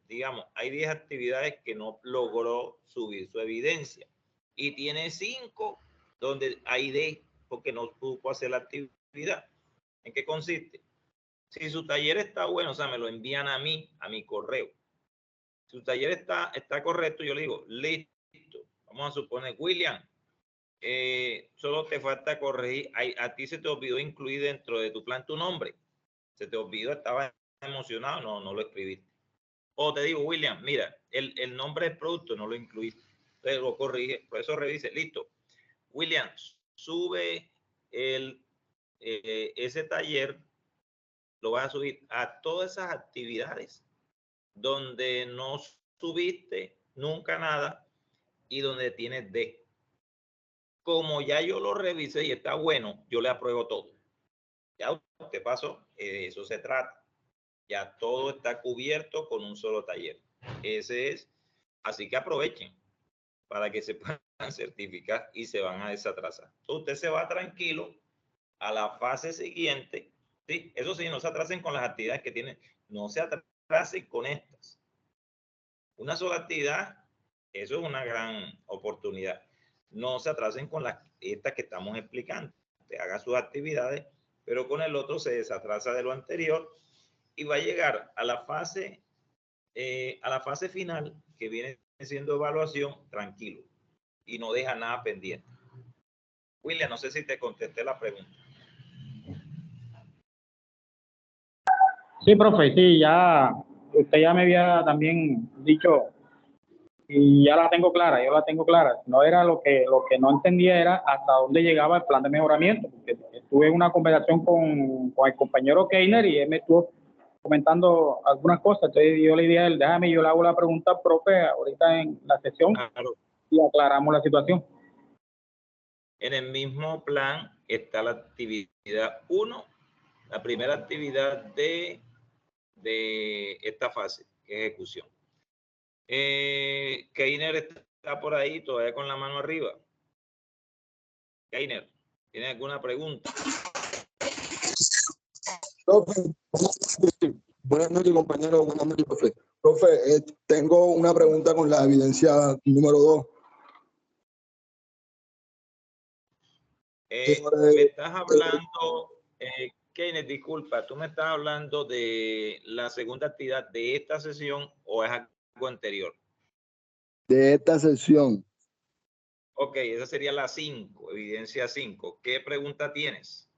digamos, hay 10 actividades que no logró subir su evidencia y tiene 5 donde hay D porque no pudo hacer la actividad. ¿En qué consiste? Si su taller está bueno, o sea, me lo envían a mí, a mi correo. Si su taller está correcto, yo le digo, listo. Vamos a suponer, William, solo te falta corregir. A ti se te olvidó incluir dentro de tu plan tu nombre. Se te olvidó, estabas emocionado, no lo escribiste. O te digo, William, mira, el nombre del producto no lo incluiste. Entonces lo corrige, por eso revise, listo. William, sube ese taller, lo vas a subir a todas esas actividades donde no subiste nunca nada y donde tienes D. Como ya yo lo revisé y está bueno, yo le apruebo todo. Ya usted pasó, eso se trata. Ya todo está cubierto con un solo taller. Ese es, así que aprovechen para que se puedan certificar y se van a desatrasar. Entonces usted se va tranquilo a la fase siguiente. ¿Sí? Eso sí, no se atrasen con las actividades que tienen, no se atrasen con estas. Una sola actividad, eso es una gran oportunidad. No se atrasen con estas que estamos explicando. Usted haga sus actividades, pero con el otro se desatrasa de lo anterior y va a llegar a la fase final, que viene siendo evaluación, tranquilo y no deja nada pendiente. William, no sé si te contesté la pregunta. Sí, profe, sí, ya usted ya me había también dicho y ya la tengo clara, yo la tengo clara. No era lo que no entendía era hasta dónde llegaba el plan de mejoramiento, porque estuve en una conversación con el compañero Keiner y él me estuvo comentando algunas cosas. Entonces yo le dije a él, déjame, yo le hago la pregunta, profe, ahorita en la sesión Claro. y aclaramos la situación. En el mismo plan está la actividad 1, la primera actividad de esta fase, que es ejecución. Keiner está por ahí todavía con la mano arriba. Keiner, ¿tiene alguna pregunta? Profe, buenas noches, compañero. Buenas noches, profe. Profe, tengo una pregunta con la evidencia número 2. Me estás hablando, Keiner, disculpa, ¿tú me estás hablando de la segunda actividad de esta sesión o es algo anterior? De esta sesión. Ok, esa sería la 5, evidencia 5. ¿Qué pregunta tienes?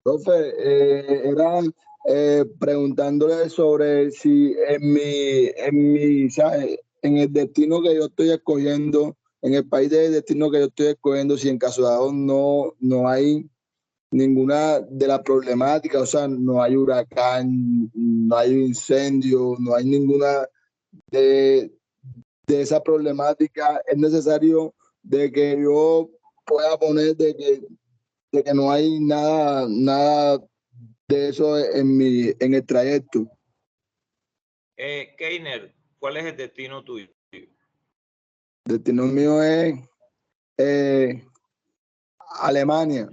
Profe, era preguntándole sobre si en el destino que yo estoy escogiendo, en el país de destino que yo estoy escogiendo, si en caso dado no hay ninguna de las problemáticas, o sea, no hay huracán, no hay incendio, no hay ninguna de esa problemática, es necesario de que yo pueda poner de que no hay nada de eso en el trayecto. Keiner, ¿cuál es el destino tuyo? El destino mío es Alemania.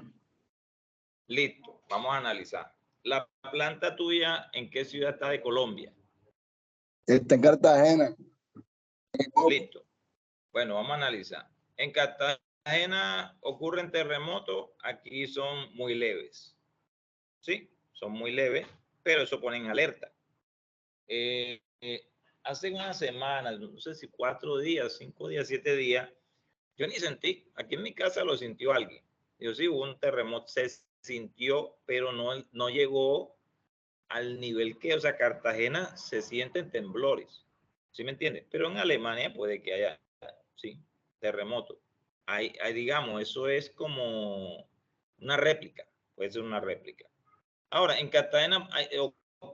Listo, vamos a analizar. ¿La planta tuya en qué ciudad está de Colombia? Está en Cartagena. Listo. Bueno, vamos a analizar. En Cartagena ocurren terremotos, aquí son muy leves. Sí, son muy leves, pero eso pone en alerta. Hace una semana, no sé si 4 días, 5 días, 7 días, yo ni sentí. Aquí en mi casa lo sintió alguien. Yo sí, hubo un terremoto, se sintió, pero no llegó al nivel que, o sea, Cartagena se sienten temblores. ¿Sí me entiendes? Pero en Alemania puede que haya, sí, terremoto. Hay, digamos, eso es como una réplica, puede ser una réplica. Ahora, en Cartagena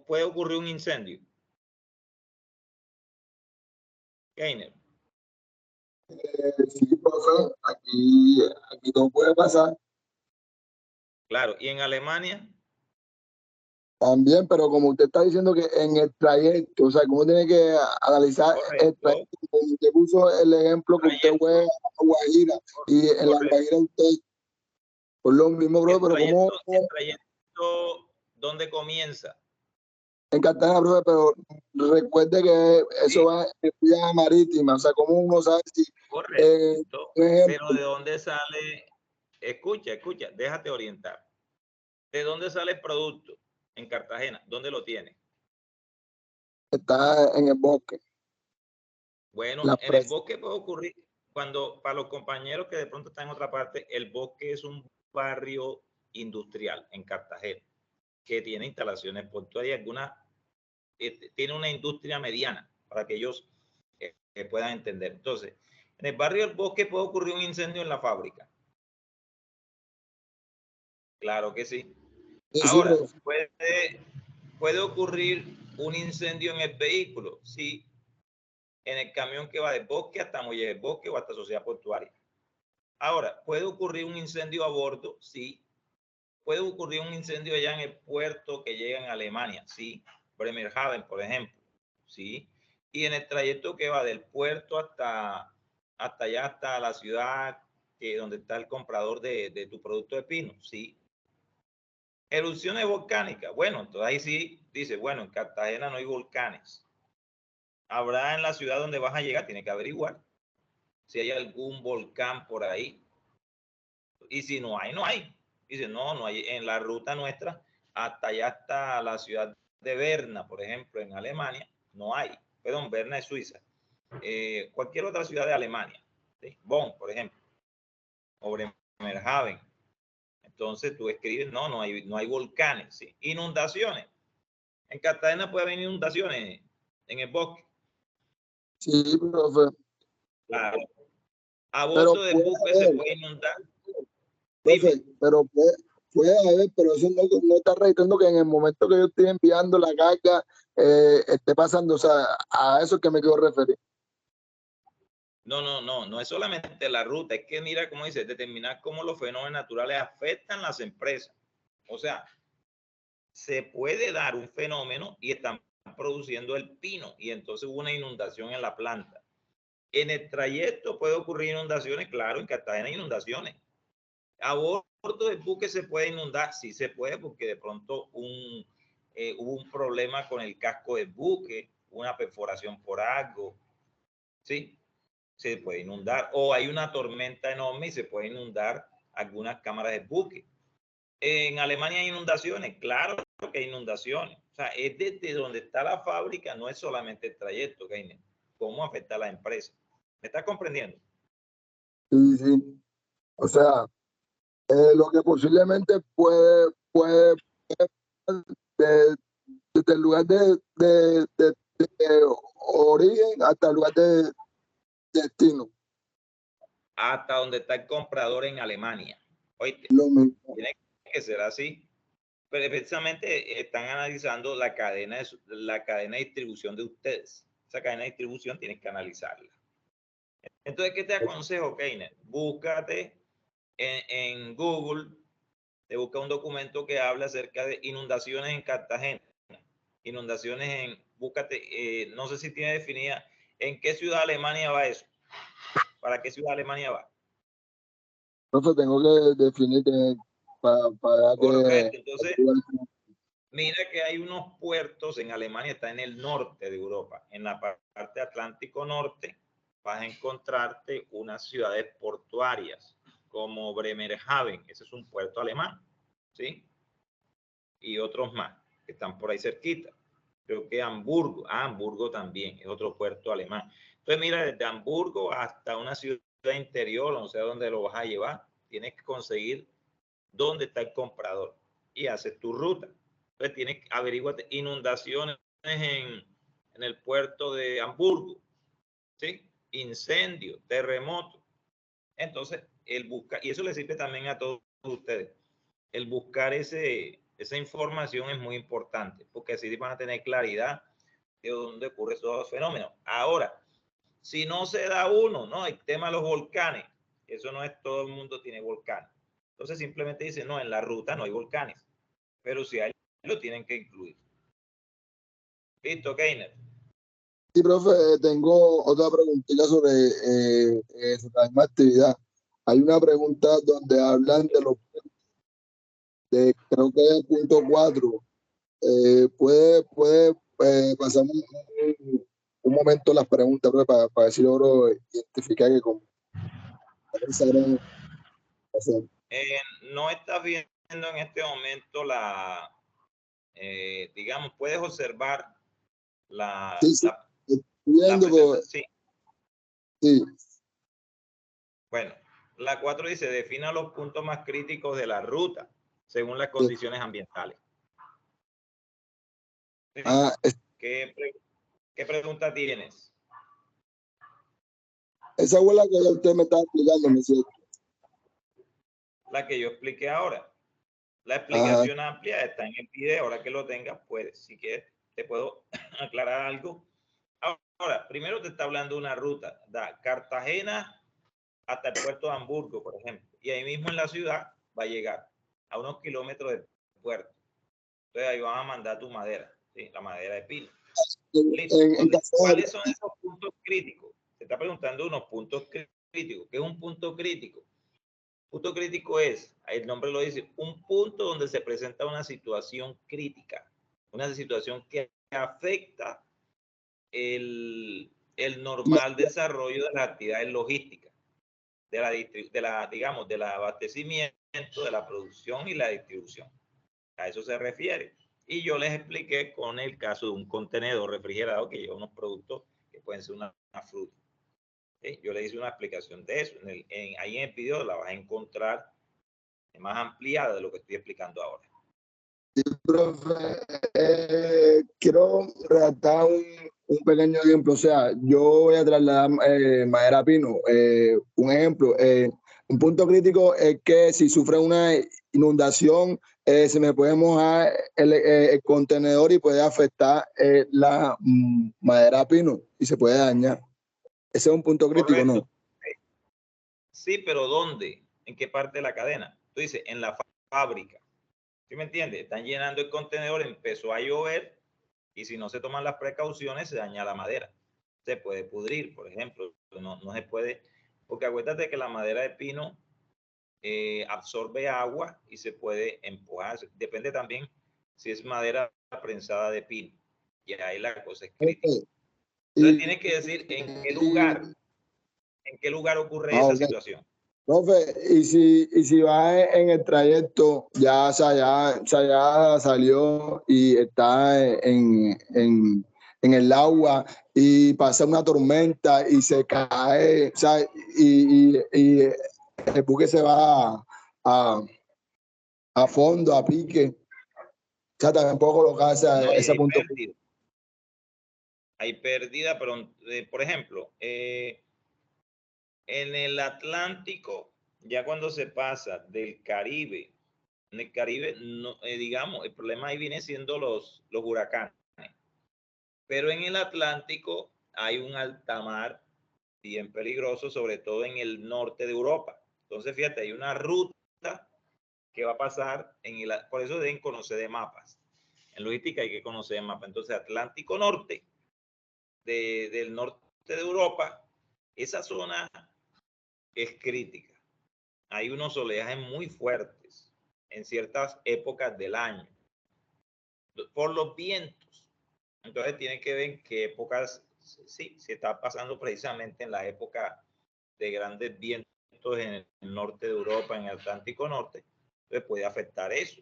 puede ocurrir un incendio. Keiner. Sí, profe, aquí no puede pasar. Claro, y en Alemania. También, pero como usted está diciendo que en el trayecto, o sea, cómo tiene que analizar el trayecto. Usted puso el ejemplo que usted fue a Guajira y en la Guajira usted, por lo mismo, bro, pero ¿cómo? El trayecto, ¿dónde comienza? En Cartagena, profe, pero recuerde que eso va en vía marítima, o sea, ¿cómo uno sabe si? Correcto, pero ¿de dónde sale? Escucha, déjate orientar. ¿De dónde sale el producto? En Cartagena, ¿dónde lo tiene? Está en el bosque. Bueno, en el bosque puede ocurrir, para los compañeros que de pronto están en otra parte, el bosque es un barrio industrial en Cartagena, que tiene instalaciones portuarias, tiene una industria mediana, para que ellos puedan entender. Entonces, en el barrio del bosque puede ocurrir un incendio en la fábrica. Claro que sí. Ahora, puede ocurrir un incendio en el vehículo, sí, en el camión que va del bosque hasta Muelles del Bosque o hasta Sociedad Portuaria. Ahora, puede ocurrir un incendio a bordo, sí. Puede ocurrir un incendio allá en el puerto que llega en Alemania, sí. Bremerhaven, por ejemplo, sí. Y en el trayecto que va del puerto hasta allá, hasta la ciudad donde está el comprador de tu producto de pino, sí. Erupciones volcánicas, bueno, entonces ahí sí dice, bueno, en Cartagena no hay volcanes. Habrá en la ciudad donde vas a llegar, tiene que averiguar si hay algún volcán por ahí. Y si no hay, no hay. Dice, no hay. En la ruta nuestra, hasta allá está la ciudad de Berna, por ejemplo, en Alemania, no hay. Perdón, Berna es Suiza. Cualquier otra ciudad de Alemania. ¿Sí? Bonn, por ejemplo. O Bremerhaven. Entonces tú escribes, no hay volcanes, ¿sí? Inundaciones. En Cartagena puede haber inundaciones en el bosque. Sí, profe. Claro. A Pero bordo del buque se puede inundar. Profe, Dime. pero puede haber, pero eso no está registrando que en el momento que yo estoy enviando la carga esté pasando, o sea, a eso es que me quiero referir. No es solamente la ruta, es que mira cómo dice, determinar cómo los fenómenos naturales afectan las empresas. O sea, se puede dar un fenómeno y están produciendo el pino y entonces hubo una inundación en la planta. En el trayecto puede ocurrir inundaciones, claro, en Cartagena hay inundaciones. A bordo del buque se puede inundar, sí se puede, porque de pronto hubo un problema con el casco del buque, una perforación por algo, ¿sí? Se puede inundar, o hay una tormenta enorme y se puede inundar algunas cámaras del buque. En Alemania hay inundaciones, claro que hay inundaciones. O sea, es desde donde está la fábrica, no es solamente el trayecto, Gainer. ¿Cómo afecta a la empresa? ¿Me estás comprendiendo? Sí. O sea, lo que posiblemente puede de- desde el lugar de origen hasta el lugar de destino. Hasta donde está el comprador en Alemania. Oíste, Lo mismo. tiene que ser así. Pero precisamente están analizando la cadena de distribución de ustedes. Esa cadena de distribución tienes que analizarla. Entonces, ¿qué te aconsejo, Keiner? Búscate en Google, te busca un documento que habla acerca de inundaciones en Cartagena. Inundaciones búscate, no sé si tiene definida, ¿en qué ciudad de Alemania va eso? ¿Para qué ciudad de Alemania va? Entonces tengo que definir para Correcto, entonces mira que hay unos puertos en Alemania, está en el norte de Europa, en la parte Atlántico Norte, vas a encontrarte unas ciudades portuarias como Bremerhaven, ese es un puerto alemán, ¿sí? Y otros más que están por ahí cerquita. Creo que Hamburgo también es otro puerto alemán. Entonces mira, desde Hamburgo hasta una ciudad interior, no sé dónde lo vas a llevar, tienes que conseguir dónde está el comprador y haces tu ruta. Entonces tienes que averiguar inundaciones en el puerto de Hamburgo, ¿sí? Incendios, terremotos. Entonces, el buscar, y eso le sirve también a todos ustedes, el buscar esa información es muy importante, porque así van a tener claridad de dónde ocurren todos los fenómenos. Ahora, si no se da uno, ¿no? El tema de los volcanes, eso no es todo el mundo tiene volcanes. Entonces simplemente dice, no, en la ruta no hay volcanes, pero si hay, lo tienen que incluir. ¿Listo, Keiner? Sí, profe, tengo otra preguntita sobre la misma actividad. Hay una pregunta donde hablan creo que es el punto 4. ¿Puede pasar un momento las preguntas, profe, para ver si logro identificar que como No estás viendo en este momento digamos, puedes observar Sí, la viendo, presentación. sí. Bueno, la 4 dice, defina los puntos más críticos de la ruta según las condiciones ambientales. ¿Sí? ¿Qué pregunta tienes? Esa fue la que usted me estaba explicando, ¿no es cierto? La que yo expliqué ahora. La explicación amplia está en el video. Ahora que lo tengas, puedes. Si quieres, te puedo aclarar algo. Ahora, primero te está hablando de una ruta. Da Cartagena hasta el puerto de Hamburgo, por ejemplo. Y ahí mismo en la ciudad va a llegar a unos kilómetros del puerto. Entonces ahí van a mandar tu madera, ¿sí? La madera de pino. Listo. ¿Cuáles son esos puntos críticos? Se está preguntando unos puntos críticos. ¿Qué es un punto crítico? Punto crítico es, el nombre lo dice, un punto donde se presenta una situación crítica, una situación que afecta el normal desarrollo de las actividades logísticas, digamos, del abastecimiento, de la producción y la distribución. A eso se refiere. Y yo les expliqué con el caso de un contenedor refrigerado que lleva unos productos que pueden ser una fruta. ¿Sí? Yo le hice una explicación de eso. Ahí en el video la vas a encontrar más ampliada de lo que estoy explicando ahora. Sí, profe, quiero redactar un pequeño ejemplo. O sea, yo voy a trasladar madera pino. Un ejemplo, un punto crítico es que si sufre una inundación, se me puede mojar el contenedor y puede afectar la madera pino y se puede dañar. Ese es un punto crítico, Correcto. ¿no? Sí, pero ¿dónde? ¿En qué parte de la cadena? Tú dices, en la fábrica. ¿Sí me entiendes? Están llenando el contenedor, empezó a llover y si no se toman las precauciones se daña la madera. Se puede pudrir, por ejemplo. No se puede, porque acuérdate que la madera de pino absorbe agua y se puede empujar. Depende también si es madera prensada de pino. Y ahí la cosa es crítica. Okay. Entonces tienes que decir en qué lugar ocurre esa situación. Profe, y si va en el trayecto, ya, o sea, ya salió y está en el agua y pasa una tormenta y se cae, o sea, y el buque se va a fondo, a pique. O sea, también puedo colocar ese punto. Hay pérdida, pero por ejemplo, en el Atlántico, ya cuando se pasa del Caribe, en el Caribe, no, digamos, el problema ahí viene siendo los huracanes. Pero en el Atlántico hay un altamar bien peligroso, sobre todo en el norte de Europa. Entonces, fíjate, hay una ruta que va a pasar por eso deben conocer de mapas. En logística hay que conocer de mapas. Entonces, Atlántico Norte, del norte de Europa, esa zona es crítica. Hay unos oleajes muy fuertes en ciertas épocas del año por los vientos. Entonces tiene que ver en qué épocas, sí, se está pasando precisamente en la época de grandes vientos en el norte de Europa, en el Atlántico Norte, entonces puede afectar eso.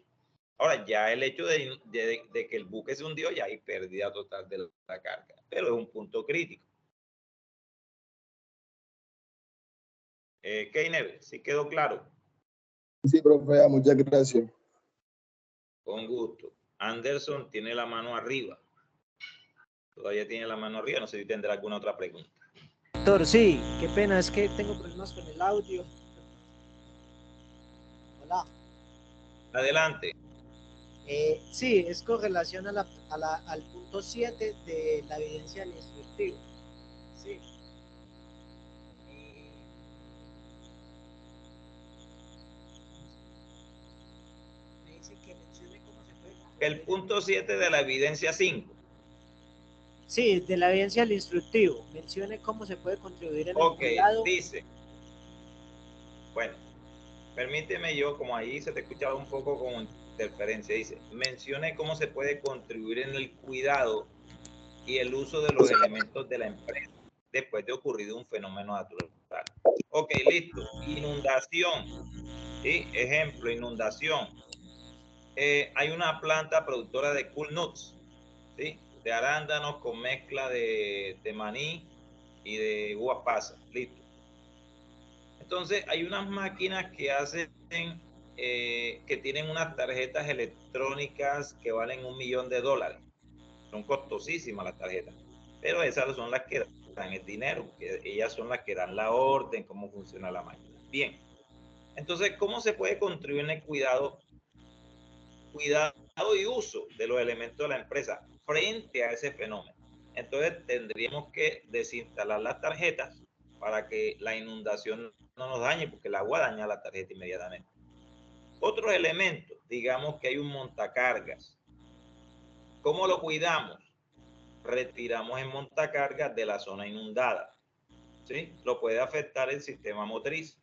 Ahora, ya el hecho de que el buque se hundió, ya hay pérdida total de la carga, pero es un punto crítico. Keiner, ¿sí quedó claro? Sí, profe, muchas gracias. Con gusto. Anderson tiene la mano arriba. Todavía tiene la mano arriba. No sé si tendrá alguna otra pregunta. Doctor, sí, qué pena, es que tengo problemas con el audio. Hola. Adelante. Sí, es con relación al punto 7 de la evidencia del instructivo. Sí. Me dice que mencione cómo se puede... El punto 7 de la evidencia 5. Sí, de la evidencia del instructivo. Mencione cómo se puede contribuir en el cuidado. Dice. Bueno, permíteme yo, como ahí se te escuchaba un poco con interferencia, dice, mencione cómo se puede contribuir en el cuidado y el uso de los elementos de la empresa después de ocurrido un fenómeno natural. Ok, listo. Inundación. ¿Sí? Ejemplo, inundación. Hay una planta productora de cool nuts, ¿sí? De arándanos con mezcla de maní y de uvas pasas. Listo. Entonces, hay unas máquinas que hacen, que tienen unas tarjetas electrónicas que valen $1 millón. Son costosísimas las tarjetas, pero esas son las que dan el dinero, que ellas son las que dan la orden, cómo funciona la máquina. Bien, entonces, ¿cómo se puede contribuir en el cuidado y uso de los elementos de la empresa frente a ese fenómeno? Entonces, tendríamos que desinstalar las tarjetas para que la inundación no nos dañe, porque el agua daña la tarjeta inmediatamente. Otros elementos, digamos que hay un montacargas. ¿Cómo lo cuidamos? Retiramos el montacargas de la zona inundada. ¿Sí? Lo puede afectar el sistema motriz,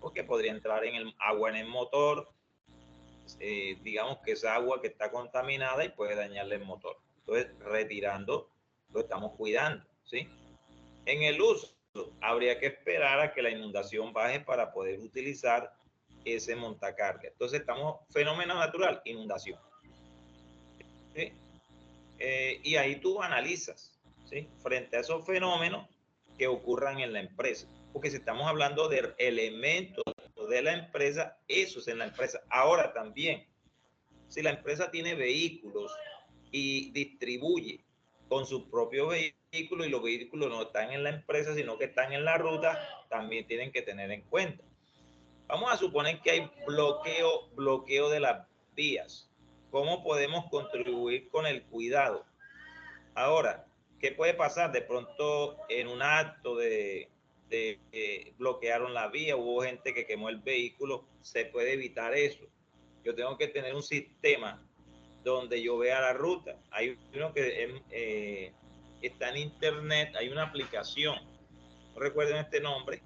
porque podría entrar en el agua en el motor, digamos que esa agua que está contaminada y puede dañarle el motor. Entonces, retirando, lo estamos cuidando. ¿Sí? En el uso, habría que esperar a que la inundación baje para poder utilizar ese montacarga. Entonces, estamos, fenómeno natural, inundación. ¿Sí? Y ahí tú analizas, ¿sí? Frente a esos fenómenos que ocurran en la empresa. Porque si estamos hablando de elementos de la empresa, eso es en la empresa. Ahora también, si la empresa tiene vehículos y distribuye con sus propios vehículos y los vehículos no están en la empresa, sino que están en la ruta, también tienen que tener en cuenta. Vamos a suponer que hay bloqueo de las vías. ¿Cómo podemos contribuir con el cuidado? Ahora, ¿qué puede pasar? De pronto en un acto de bloquearon la vía, hubo gente que quemó el vehículo, se puede evitar eso. Yo tengo que tener un sistema donde yo vea la ruta. Hay uno que está en internet, hay una aplicación, no recuerdo este nombre,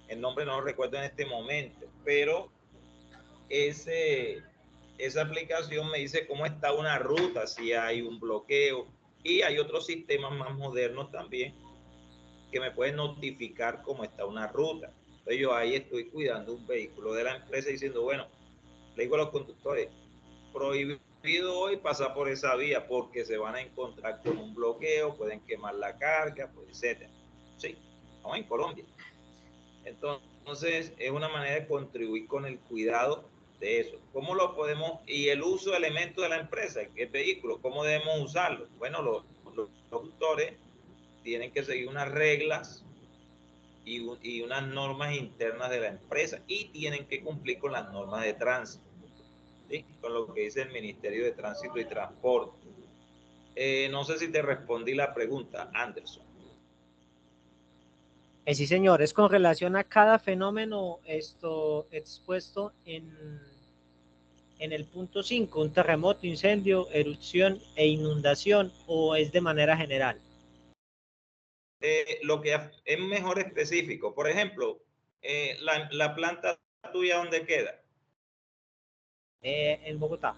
el nombre no lo recuerdo en este momento, pero esa aplicación me dice cómo está una ruta, si hay un bloqueo, y hay otros sistemas más modernos también que me pueden notificar cómo está una ruta. Entonces yo ahí estoy cuidando un vehículo de la empresa diciendo, bueno, le digo a los conductores, prohibido hoy pasar por esa vía porque se van a encontrar con un bloqueo, pueden quemar la carga, pues, etcétera. Sí, estamos en Colombia. Entonces es una manera de contribuir con el cuidado de eso. ¿Cómo lo podemos? Y el uso de elementos de la empresa, el vehículo, ¿cómo debemos usarlo? Bueno, los conductores tienen que seguir unas reglas y unas normas internas de la empresa y tienen que cumplir con las normas de tránsito, ¿sí? Con lo que dice el Ministerio de Tránsito y Transporte. No sé si te respondí la pregunta, Anderson. Sí, señor, es con relación a cada fenómeno expuesto en el punto 5, un terremoto, incendio, erupción e inundación, o es de manera general. Lo que es mejor específico. Por ejemplo, la planta tuya, ¿dónde queda? En Bogotá.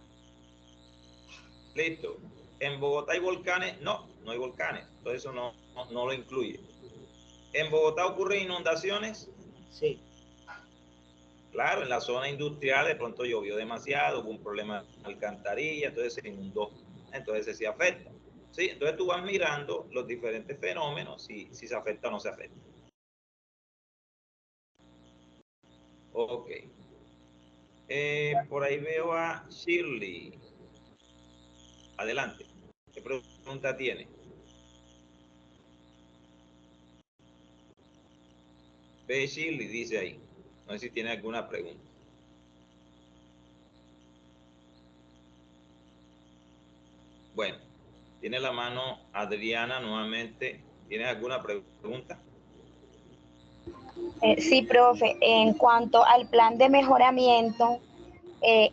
Listo. ¿En Bogotá hay volcanes? No, no hay volcanes. Entonces eso no lo incluye. ¿En Bogotá ocurren inundaciones? Sí. Claro, en la zona industrial de pronto llovió demasiado, hubo un problema de alcantarilla, entonces se inundó. Entonces se afecta. ¿Sí? Entonces tú vas mirando los diferentes fenómenos, si se afecta o no se afecta. Ok. Por ahí veo a Shirley. Adelante. ¿Qué pregunta tiene? Ve Shirley, dice ahí. No sé si tiene alguna pregunta. Bueno, tiene la mano Adriana nuevamente. ¿Tienes alguna pregunta? Sí, profe, en cuanto al plan de mejoramiento,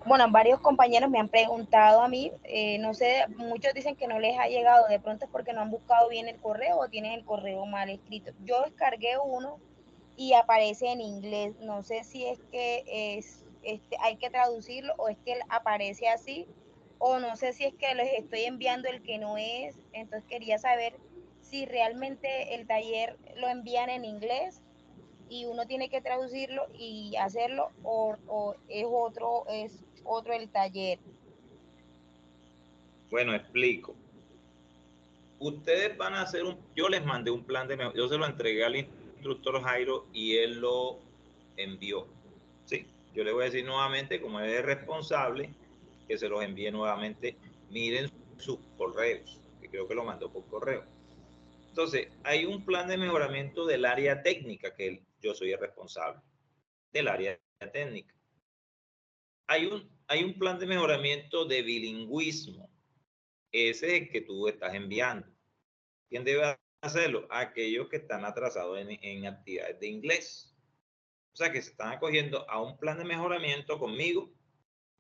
bueno, varios compañeros me han preguntado a mí, no sé, muchos dicen que no les ha llegado, de pronto es porque no han buscado bien el correo o tienen el correo mal escrito. Yo descargué uno y aparece en inglés, no sé si es que hay que traducirlo o es que aparece así, o no sé si es que les estoy enviando el que no es, entonces quería saber si realmente el taller lo envían en inglés y uno tiene que traducirlo y hacerlo, o es otro el taller. Bueno, explico. Ustedes van a hacer yo les mandé un plan de mejor, yo se lo entregué al instructor Jairo y él lo envió. Sí, yo le voy a decir nuevamente, como él es responsable, que se los envíe nuevamente. Miren sus correos, que creo que lo mandó por correo. Entonces, hay un plan de mejoramiento del área técnica, que yo soy el responsable del área técnica. Hay un plan de mejoramiento de bilingüismo. Ese es el que tú estás enviando. ¿Quién debe hacerlo? Aquellos que están atrasados en actividades de inglés. O sea, que se están acogiendo a un plan de mejoramiento conmigo,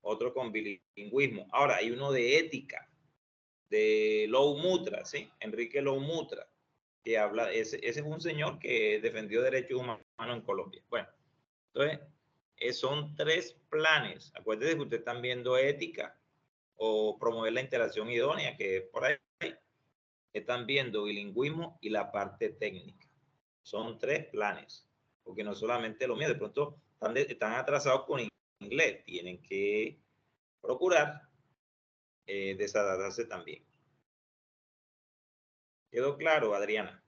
otro con bilingüismo. Ahora, hay uno de ética, de Lou Mutra, ¿sí? Enrique Lou Mutra, que habla, ese es un señor que defendió derechos humanos en Colombia. Bueno, entonces, son 3 planes. Acuérdense que ustedes están viendo ética o promover la interacción idónea, que por ahí están viendo bilingüismo y la parte técnica. Son 3 planes, porque no solamente lo mío, de pronto están atrasados con inglés, tienen que procurar desadaptarse también. ¿Quedó claro, Adriana?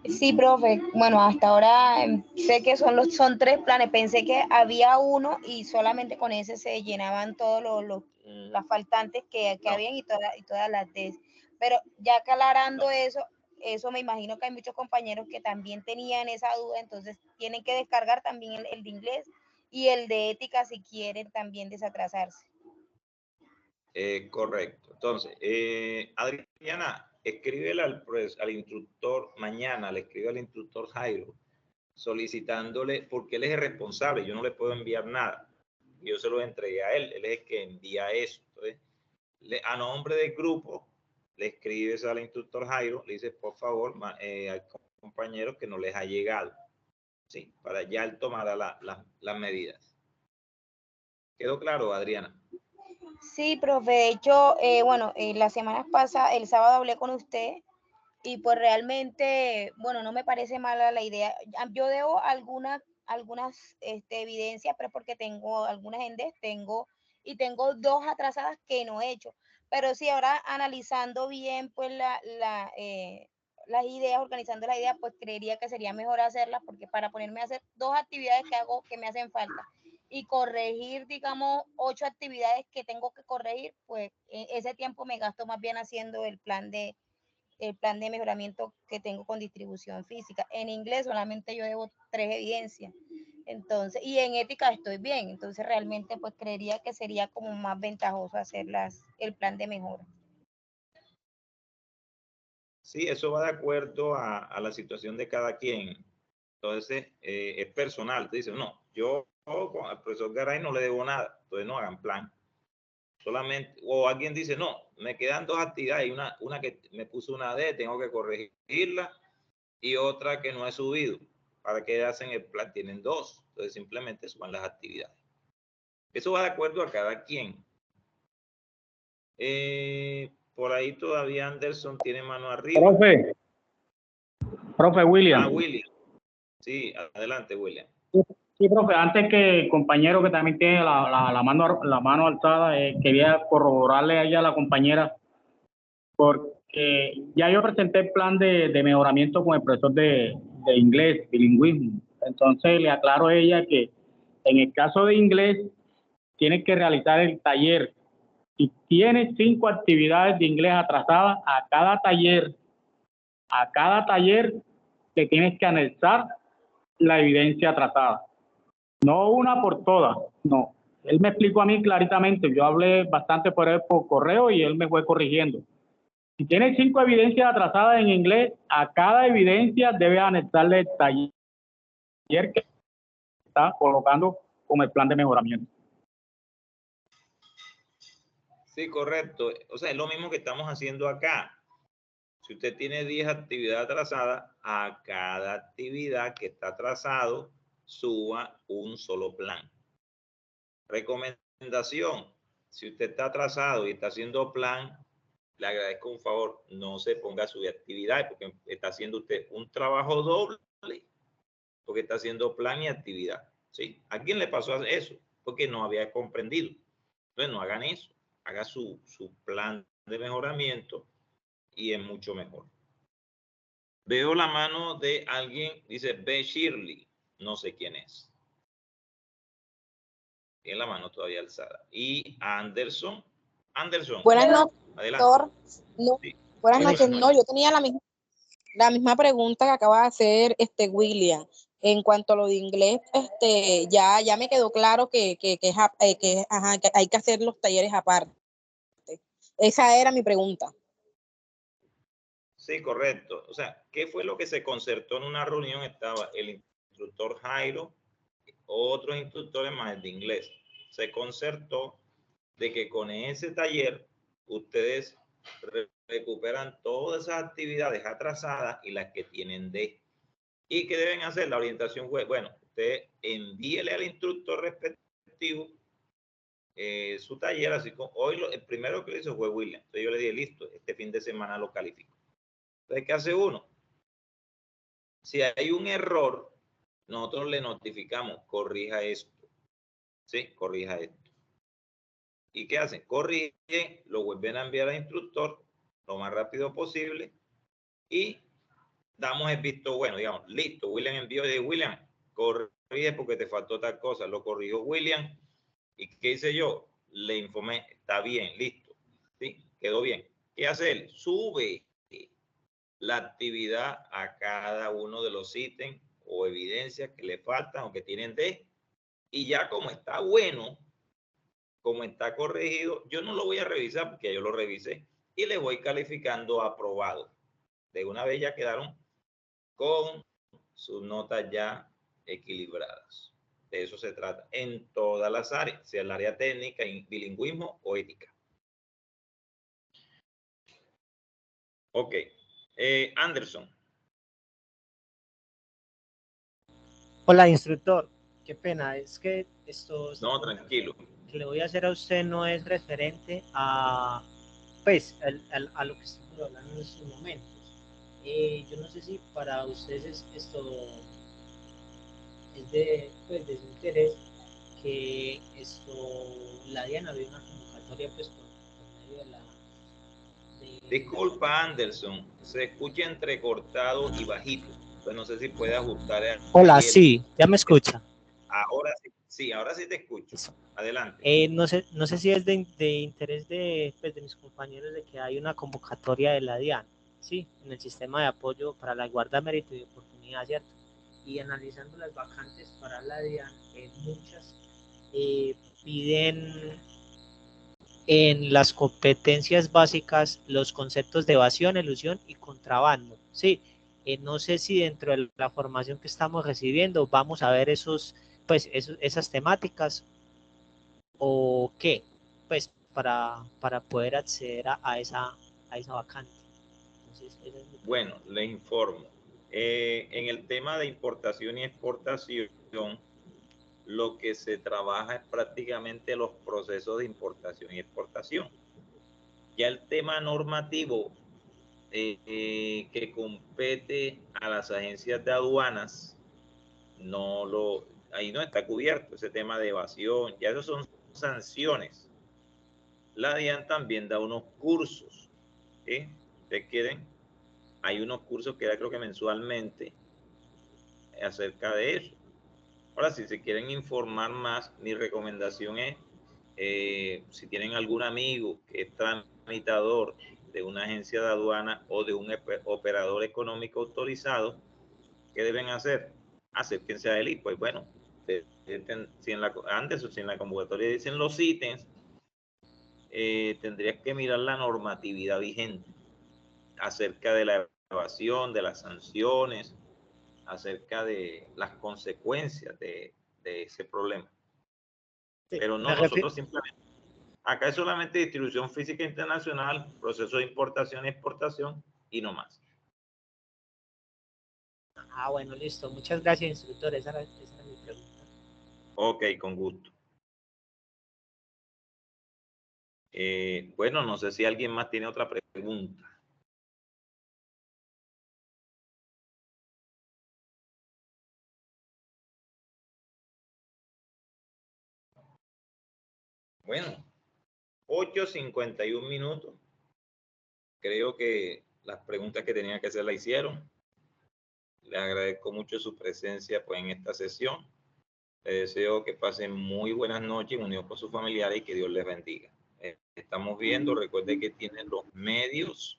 Sí, profe. Bueno, hasta ahora sé que son 3 planes. Pensé que había uno y solamente con ese se llenaban todos las faltantes que No. habían y todas las de. Pero ya aclarando eso me imagino que hay muchos compañeros que también tenían esa duda, entonces tienen que descargar también el de inglés y el de ética si quieren también desatrasarse. Correcto. Entonces, Adriana, escríbele al instructor mañana, le escribe al instructor Jairo, solicitándole, porque él es el responsable, yo no le puedo enviar nada. Yo se lo entregué a él, él es el que envía eso. Entonces, a nombre del grupo, le escribes al instructor Jairo, le dices, por favor, hay compañeros que no les ha llegado, ¿sí? Para ya él tomará las medidas. ¿Quedó claro, Adriana? Sí, profe, de hecho, bueno, las semanas pasadas, el sábado hablé con usted y pues realmente, bueno, no me parece mala la idea. Yo debo algunas evidencias, pero porque tengo algunas y tengo 2 atrasadas que no he hecho. Pero sí, ahora analizando bien, pues las ideas, organizando las ideas, pues creería que sería mejor hacerlas, porque para ponerme a hacer 2 actividades que hago que me hacen falta y corregir, digamos, 8 actividades que tengo que corregir, pues ese tiempo me gasto más bien haciendo el plan de mejoramiento que tengo con distribución física. En inglés solamente yo debo 3 evidencias. Entonces, y en ética estoy bien. Entonces, realmente, pues creería que sería como más ventajoso hacer el plan de mejora. Sí, eso va de acuerdo a la situación de cada quien. Entonces, es personal. Te dicen, no, yo al profesor Garay no le debo nada. Entonces, no hagan plan. Solamente, o alguien dice, no, me quedan 2 actividades, una que me puso una D, tengo que corregirla, y otra que no he subido. ¿Para qué hacen el plan? Tienen 2. Entonces, simplemente suban las actividades. Eso va de acuerdo a cada quien. Por ahí todavía Anderson tiene mano arriba. Profe William. William. Sí, adelante, William. Sí, profe, antes que el compañero que también tiene la mano alzada, quería corroborarle a ella a la compañera, porque ya yo presenté el plan de mejoramiento con el profesor de inglés, bilingüismo. Entonces le aclaro a ella que en el caso de inglés, tiene que realizar el taller. Si tiene 5 actividades de inglés atrasadas, a cada taller te tienes que anexar la evidencia atrasada. No una por todas, no. Él me explicó a mí claritamente, yo hablé bastante por él por correo y él me fue corrigiendo. Si tiene 5 evidencias atrasadas en inglés, a cada evidencia debe anexarle el taller que está colocando como el plan de mejoramiento. Sí, correcto. O sea, es lo mismo que estamos haciendo acá. Si usted tiene 10 actividades atrasadas, a cada actividad que está atrasado, suba un solo plan. Recomendación, si usted está atrasado y está haciendo plan, le agradezco un favor, no se ponga a subir actividades porque está haciendo usted un trabajo doble porque está haciendo plan y actividad. ¿Sí? ¿A quién le pasó eso? Porque no había comprendido. Entonces no hagan eso, haga su plan de mejoramiento y es mucho mejor. Veo la mano de alguien, dice B. Shirley, no sé quién es. Tiene la mano todavía alzada. Y Anderson. Buenas noches, adelante. doctor. No, Sí. buenas Sí, noches. No, yo tenía la misma pregunta que acaba de hacer William. En cuanto a lo de inglés, ya me quedó claro que hay que hacer los talleres aparte. Esa era mi pregunta. Sí, correcto. O sea, ¿qué fue lo que se concertó en una reunión? Estaba el instructor Jairo, otros instructores más el de inglés. Se concertó de que con ese taller ustedes recuperan todas esas actividades atrasadas y las que tienen D. ¿Y qué deben hacer? La orientación web. Bueno, usted envíele al instructor respectivo su taller, así como hoy el primero que lo hizo fue William. Entonces yo le dije, listo, este fin de semana lo califico. Entonces, ¿qué hace uno? Si hay un error, nosotros le notificamos, corrija esto. ¿Sí? Corrija esto. ¿Y qué hacen? Corrigen, lo vuelven a enviar al instructor lo más rápido posible y damos el visto bueno, digamos, listo, William envió de William, corrige porque te faltó tal cosa, lo corrigió William, ¿y qué hice yo? Le informé, está bien, listo, ¿sí? Quedó bien. ¿Qué hace él? Sube la actividad a cada uno de los ítems o evidencias que le faltan o que tienen y ya como está bueno, como está corregido, yo no lo voy a revisar porque yo lo revisé y le voy calificando aprobado. De una vez ya quedaron con sus notas ya equilibradas. De eso se trata en todas las áreas, sea el área técnica, bilingüismo o ética. Ok. Anderson. Hola, instructor. Qué pena, es que esto... No, tranquilo. Que le voy a hacer a usted no es referente a, pues, a lo que estamos hablando en estos momentos. Yo no sé si para ustedes esto es de, pues, de su interés que la DIAN había una convocatoria pues por medio de la... Disculpa, Anderson, se escucha entrecortado y bajito. Pues no sé si puede ajustar. Hola, sí, ya me escucha. Ahora sí, ahora sí te escucho. Adelante. No sé si es de interés de, pues, de mis compañeros de que hay una convocatoria de la DIAN, sí, en el sistema de apoyo para la igualdad, mérito y oportunidad, ¿cierto? Y analizando las vacantes para la DIAN, muchas piden en las competencias básicas los conceptos de evasión, elusión y contrabando, sí. No sé si dentro de la formación que estamos recibiendo vamos a ver esas temáticas o qué, pues para poder acceder a esa vacante. Entonces, bueno, le informo. En el tema de importación y exportación, lo que se trabaja es prácticamente los procesos de importación y exportación. Ya el tema normativo que compete a las agencias de aduanas, ahí no está cubierto ese tema de evasión, ya esos son sanciones. La DIAN también da unos cursos, ¿sí? ¿Ustedes quieren? Hay unos cursos que da creo que mensualmente acerca de eso. Ahora, si se quieren informar más, mi recomendación es, si tienen algún amigo que es tramitador de una agencia de aduana o de un operador económico autorizado, ¿qué deben hacer? Acérquense a él y pues bueno, si en la convocatoria dicen los ítems, tendrías que mirar la normatividad vigente acerca de la evasión, de las sanciones, acerca de las consecuencias de ese problema. sí, Pero no, nosotros simplemente, acá es solamente distribución física internacional, proceso de importación y exportación y no más. Bueno, listo. Muchas gracias, instructor. Esa era mi pregunta. Ok, con gusto. Bueno, no sé si alguien más tiene otra pregunta. Bueno, 8:51 minutos. Creo que las preguntas que tenía que hacer la hicieron. Les agradezco mucho su presencia pues, en esta sesión. Les deseo que pasen muy buenas noches en unión con sus familiares y que Dios les bendiga. Estamos viendo, recuerden que tienen los medios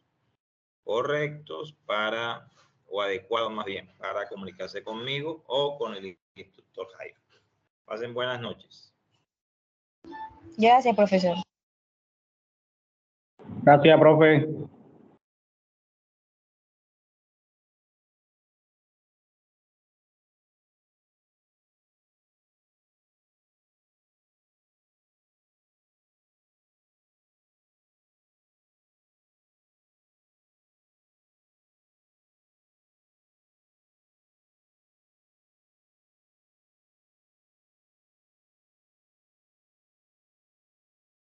correctos o adecuados más bien, para comunicarse conmigo o con el instructor Jairo. Pasen buenas noches. Gracias, profesor. Gracias, profe.